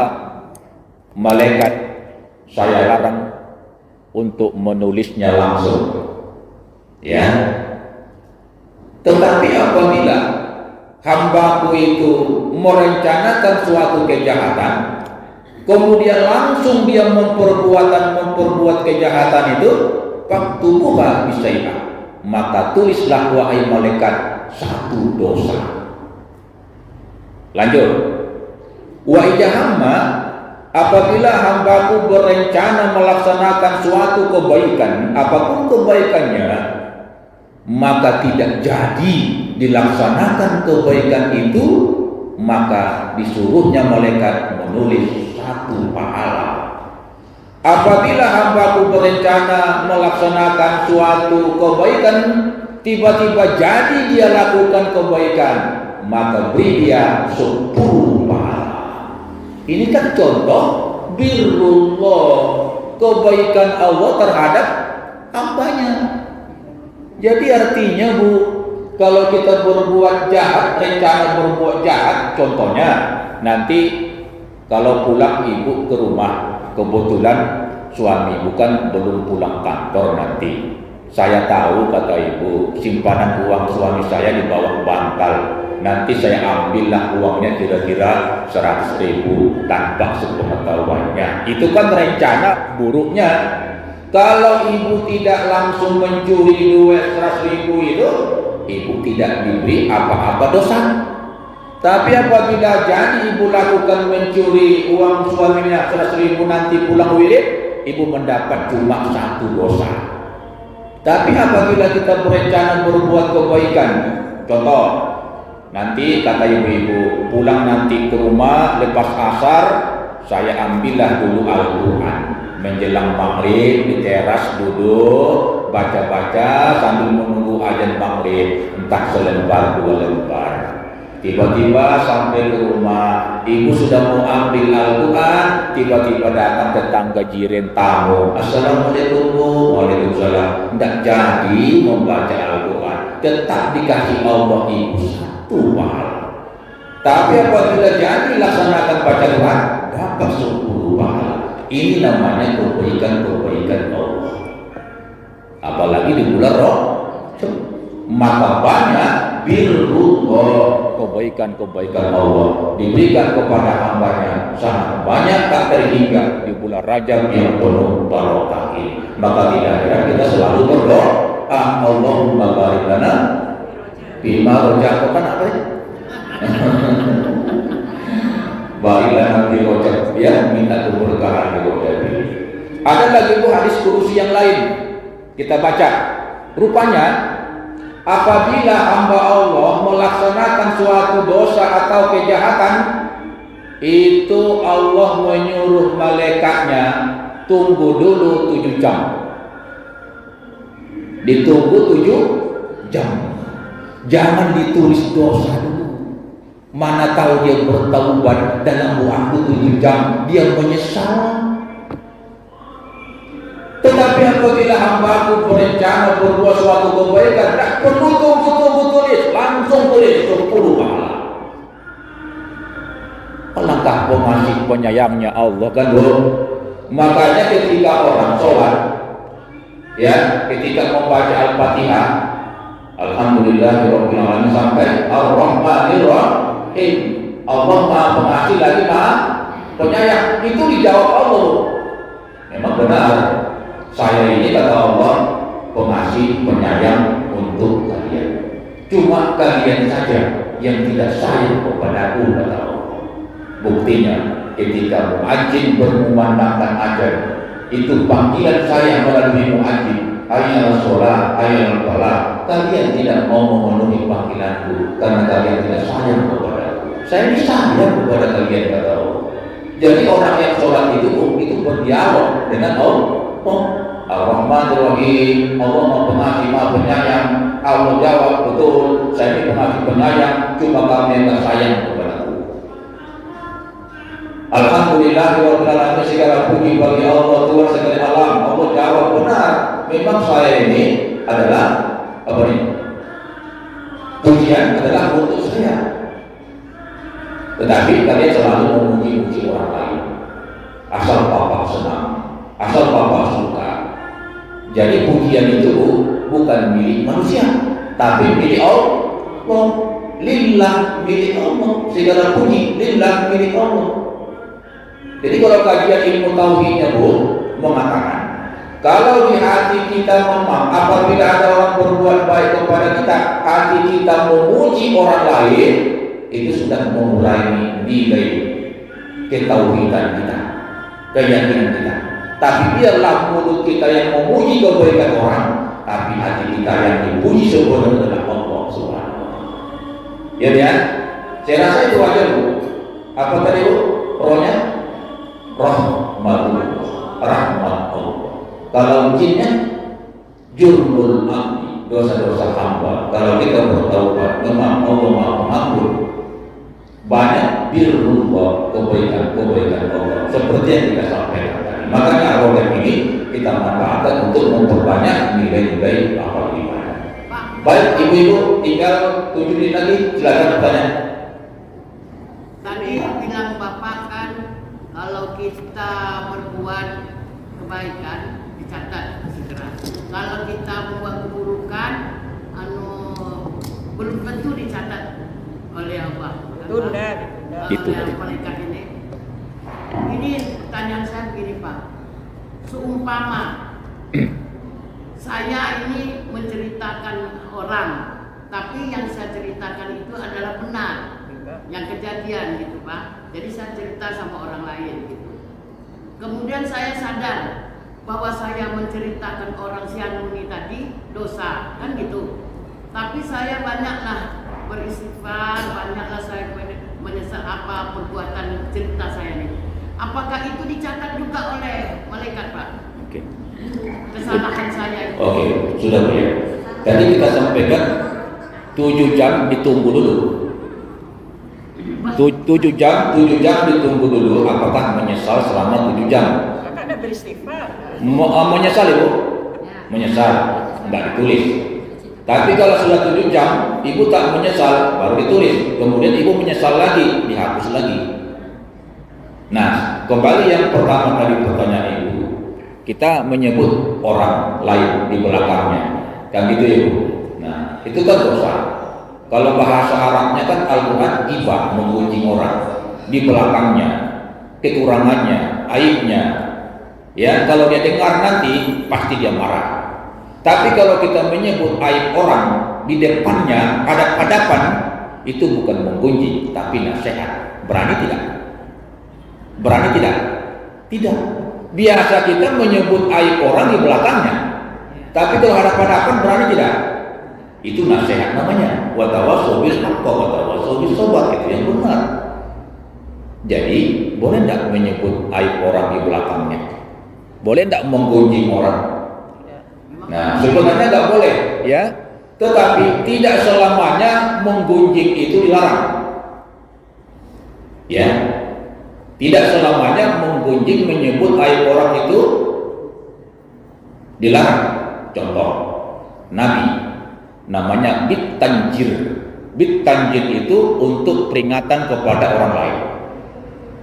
malaikat saya larang untuk menulisnya langsung, ya. Tetapi apabila hambaku itu merencanakan suatu kejahatan, kemudian langsung dia memperbuat kejahatan itu, faktubuha bisayyah, maka tulislah wahai malaikat satu dosa. Lanjut. Wa ijahamma, apabila hambaku berencana melaksanakan suatu kebaikan, apapun kebaikannya, maka tidak jadi dilaksanakan kebaikan itu, maka disuruhnya malaikat menulis satu pahala. Apabila hambaku berencana melaksanakan suatu kebaikan, tiba-tiba jadi dia lakukan kebaikan, maka beri dia 10 pahala. Ini kan contoh birrullah, kebaikan Allah terhadap hambanya. Jadi artinya Bu, kalau kita berbuat jahat, rencana berbuat jahat, contohnya nanti kalau pulang ibu ke rumah, kebetulan suami belum pulang kantor nanti. Saya tahu, kata ibu, simpanan uang suami saya di bawah bantal. Nanti saya ambillah uangnya kira-kira 100.000 tanpa sepengetahuannya. Itu kan rencana buruknya. Kalau ibu tidak langsung mencuri duit 100.000 itu, ibu tidak diberi apa-apa dosa. Tapi apabila jadi ibu lakukan mencuri uang suaminya 100.000, nanti pulang wirid, ibu mendapat cuma 1 dosa. Tapi apabila kita berencana berbuat kebaikan, contoh, nanti kata ibu-ibu pulang nanti ke rumah lepas asar, saya ambillah dulu Al-Quran, menjelang maghrib di teras duduk baca-baca sambil menunggu azan maghrib, entah selembar 2 lembar. Tiba-tiba sampai ke rumah, ibu sudah mau ambil Al-Quran, tiba-tiba datang tetangga jiran tamu, Assalamualaikum. Waalaikumsalam. Tidak jadi membaca Al-Quran, tetap dikasih Allah ibu 1 pahala. Tapi apabila jadi laksanakan baca Quran, dapat 10 pahala. Ini namanya kebaikan-kebaikan Allah. Apalagi di bulan Ramadan, maka banyak birrullah, kebaikan-kebaikan Allah diberikan kepada hambanya, sangat banyak tak terhingga di bulan Rajab yang penuh barokah ini. Maka tidak heran kita selalu berdoa, Allahumma barik lana bima razaqtana, apa ya? Barik lana bi rajab, ya, minta keberkahan di rajab ini. Ada lagi Bu hadis kursi yang lain kita baca. Rupanya apabila hamba Allah melaksanakan suatu dosa atau kejahatan, itu Allah menyuruh malaikatnya tunggu dulu 7 jam. Ditunggu 7 jam. Jangan ditulis dosa dulu. Mana tahu dia bertaubat dalam waktu 7 jam, dia menyesal. Tetapi apabila hambaku berencana berbuat suatu kebaikan, tak perlu tunggu tulis, langsung tulis 10 pahala. Alangkah pengasih penyayangnya Allah kan Bu. Makanya ketika orang sholat, ya, ketika membaca Al-Fatihah, Alhamdulillahirabbil alamin sampai Ar-Rahmanir Rahim, Allah Maha Pengasih lagi Maha Penyayang, itu dijawab Allah. Memang benar. Saya ini kata Allah pengasih penyayang untuk kalian. Cuma kalian saja yang tidak sayang kepadaku, kata Allah. Buktinya ketika muadzin berkumandangkan azan, itu panggilan saya melalui muadzin, hayya shalah, hayya falah. Kalian tidak mau memenuhi panggilanku karena kalian tidak sayang kepadaku. Saya ini sayang kepada kalian, kata Allah. Jadi orang yang sholat itu berdialog dengan Allah. Rahim, Allah Maha Pengasih Maha Penyayang. Allah jawab, betul, saya ini pengasih penyayang, cuma kami yang sayang kepadaku. Alhamdulillah, segala puji bagi Allah Tuhan segala alam. Allah jawab, benar, memang saya ini adalah apa nih? Pujian adalah untuk saya. Tetapi kalian selalu memuji-muji orang lain. Asal Bapak senang, asal Bapak suka. Jadi pujian itu bukan milik manusia, tapi milik Allah. Lillah, milik Allah. Segala puji lillah, milik Allah. Jadi kalau kajian ilmu tauhidnya pun mengatakan, kalau di hati kita memang apabila ada orang berbuat baik kepada kita, hati kita memuji orang lain, itu sudah mengurangi nilai ketauhidan kita, keyakinan kita. Tapi biarlah mulut kita yang memuji kebaikan orang, tapi hati kita yang dipuji sebenarnya adalah Allah Subhanahu wa Ta'ala. Ya, saya rasa itu aja Bu. Apa tadi Bu? Rohnya rahmat Allah. Kalau jinnya jurmul abdi, dosa-dosa hamba. Kalau kita bertaubat, memang Allah Maha Pengampun. Banyak birrullah, kebaikan Allah. Seperti yang kita sampaikan tadi. Makanya program ini kita manfaatkan untuk memperbanyak nilai-nilai amal ibadah. Baik ibu-ibu, tinggal 7 menit lagi, silakan bertanya. Tadi bilang Bapak kan, kalau kita berbuat kebaikan dicatat segera. Kalau kita membuat keburukan, belum tentu dicatat oleh Allah. Tunda. Itu. Malaikat ini. Ini pertanyaan saya begini Pak. Seumpama saya ini menceritakan orang, tapi yang saya ceritakan itu adalah benar, yang kejadian gitu Pak. Jadi saya cerita sama orang lain gitu. Kemudian saya sadar bahwa saya menceritakan orang si Anuni tadi dosa, kan gitu. Tapi saya banyaklah beristighfar, banyaklah saya menyesal apa perbuatan cerita saya ini. Apakah itu dicatat juga oleh malaikat Pak? Oke. Kesalahan saya itu. Oke, sudah Bu ya. Tadi kita sampaikan 7 jam ditunggu dulu. 7 jam ditunggu dulu. Apakah menyesal selama 7 jam? Kakak ada beristighfar. Menyesal Ibu? Menyesal, enggak ditulis. Tapi kalau sudah 7 jam, ibu tak menyesal, baru ditulis. Kemudian ibu menyesal lagi, dihapus lagi. Nah, kembali yang pertama tadi pertanyaan ibu, kita menyebut orang lain di belakangnya, kan gitu ya Bu? Nah, itu kan dosa. Kalau bahasa Arabnya kan Al-Quran ibah, menggunjing orang di belakangnya, kekurangannya, aibnya. Ya, kalau dia dengar nanti pasti dia marah. Tapi kalau kita menyebut aib orang di depannya, hadap-hadapan, itu bukan menggunjing, tapi nasihat. Berani tidak? Berani tidak? Tidak. Biasa kita menyebut aib orang di belakangnya. Tapi kalau hadap-hadapan berani tidak? Itu nasihat namanya. Wa tawassaw bil haqq wa tawassaw bis sabr, itu yang benar. Jadi, boleh tidak menyebut aib orang di belakangnya? Boleh tidak menggunjing orang? Nah, sebenarnya nggak boleh, ya. Tetapi tidak selamanya menggunjing itu dilarang. Ya, tidak selamanya menggunjing menyebut aib orang itu dilarang. Contoh, Nabi namanya bitanjir. Bitanjir itu untuk peringatan kepada orang lain.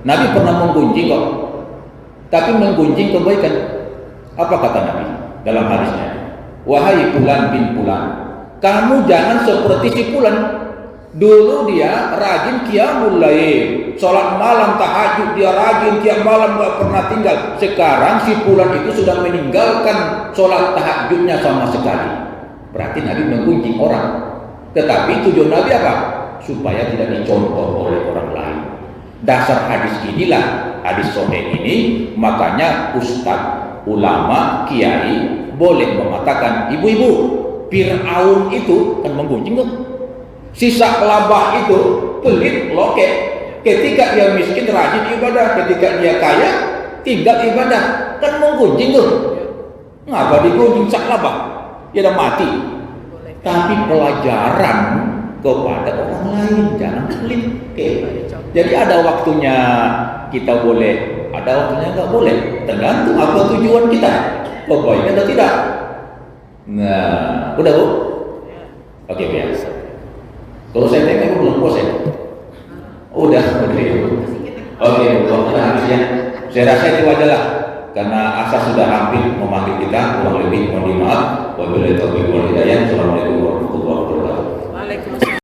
Nabi pernah menggunjing kok, tapi menggunjing kebaikan. Apa kata Nabi dalam hadisnya? Wahai Fulan bin Fulan, kamu jangan seperti si Fulan. Dulu dia rajin qiyamul lail, sholat malam tahajud, dia rajin tiap malam gak pernah tinggal. Sekarang si Fulan itu sudah meninggalkan sholat tahajudnya sama sekali. Berarti Nabi menggunjing orang. Tetapi tujuan Nabi apa? Supaya tidak dicontoh oleh orang lain. Dasar hadis inilah, hadis sahih ini, makanya ustaz, ulama, kiai boleh mengatakan, ibu-ibu, Fir'aun itu kan menggunjing tuh. Sisa kelabah itu pelit, loket. Ketika dia miskin rajin ibadah, ketika dia kaya tinggal ibadah, kan menggunjing tuh. Ngapa digunjing salah Pak? Ya udah mati. Tapi pelajaran kepada orang lain, jangan pelit. Oke. Jadi ada waktunya kita boleh, ada waktunya nggak boleh. Tergantung apa tujuan kita. Baiknya atau tidak. Nah, udah Bu? Oke, biasa. Kalau saya tengok belum puas ya? Udah ya. Oke, waktu habis ya. Saya rasa itu aja lah. Karena asa sudah hampir memanggil kita, kurang lebih mohon maaf. Wabillahi taufiq wal hidayah. Assalamualaikum warahmatullahi wabarakatuh. Waalaikumsalam.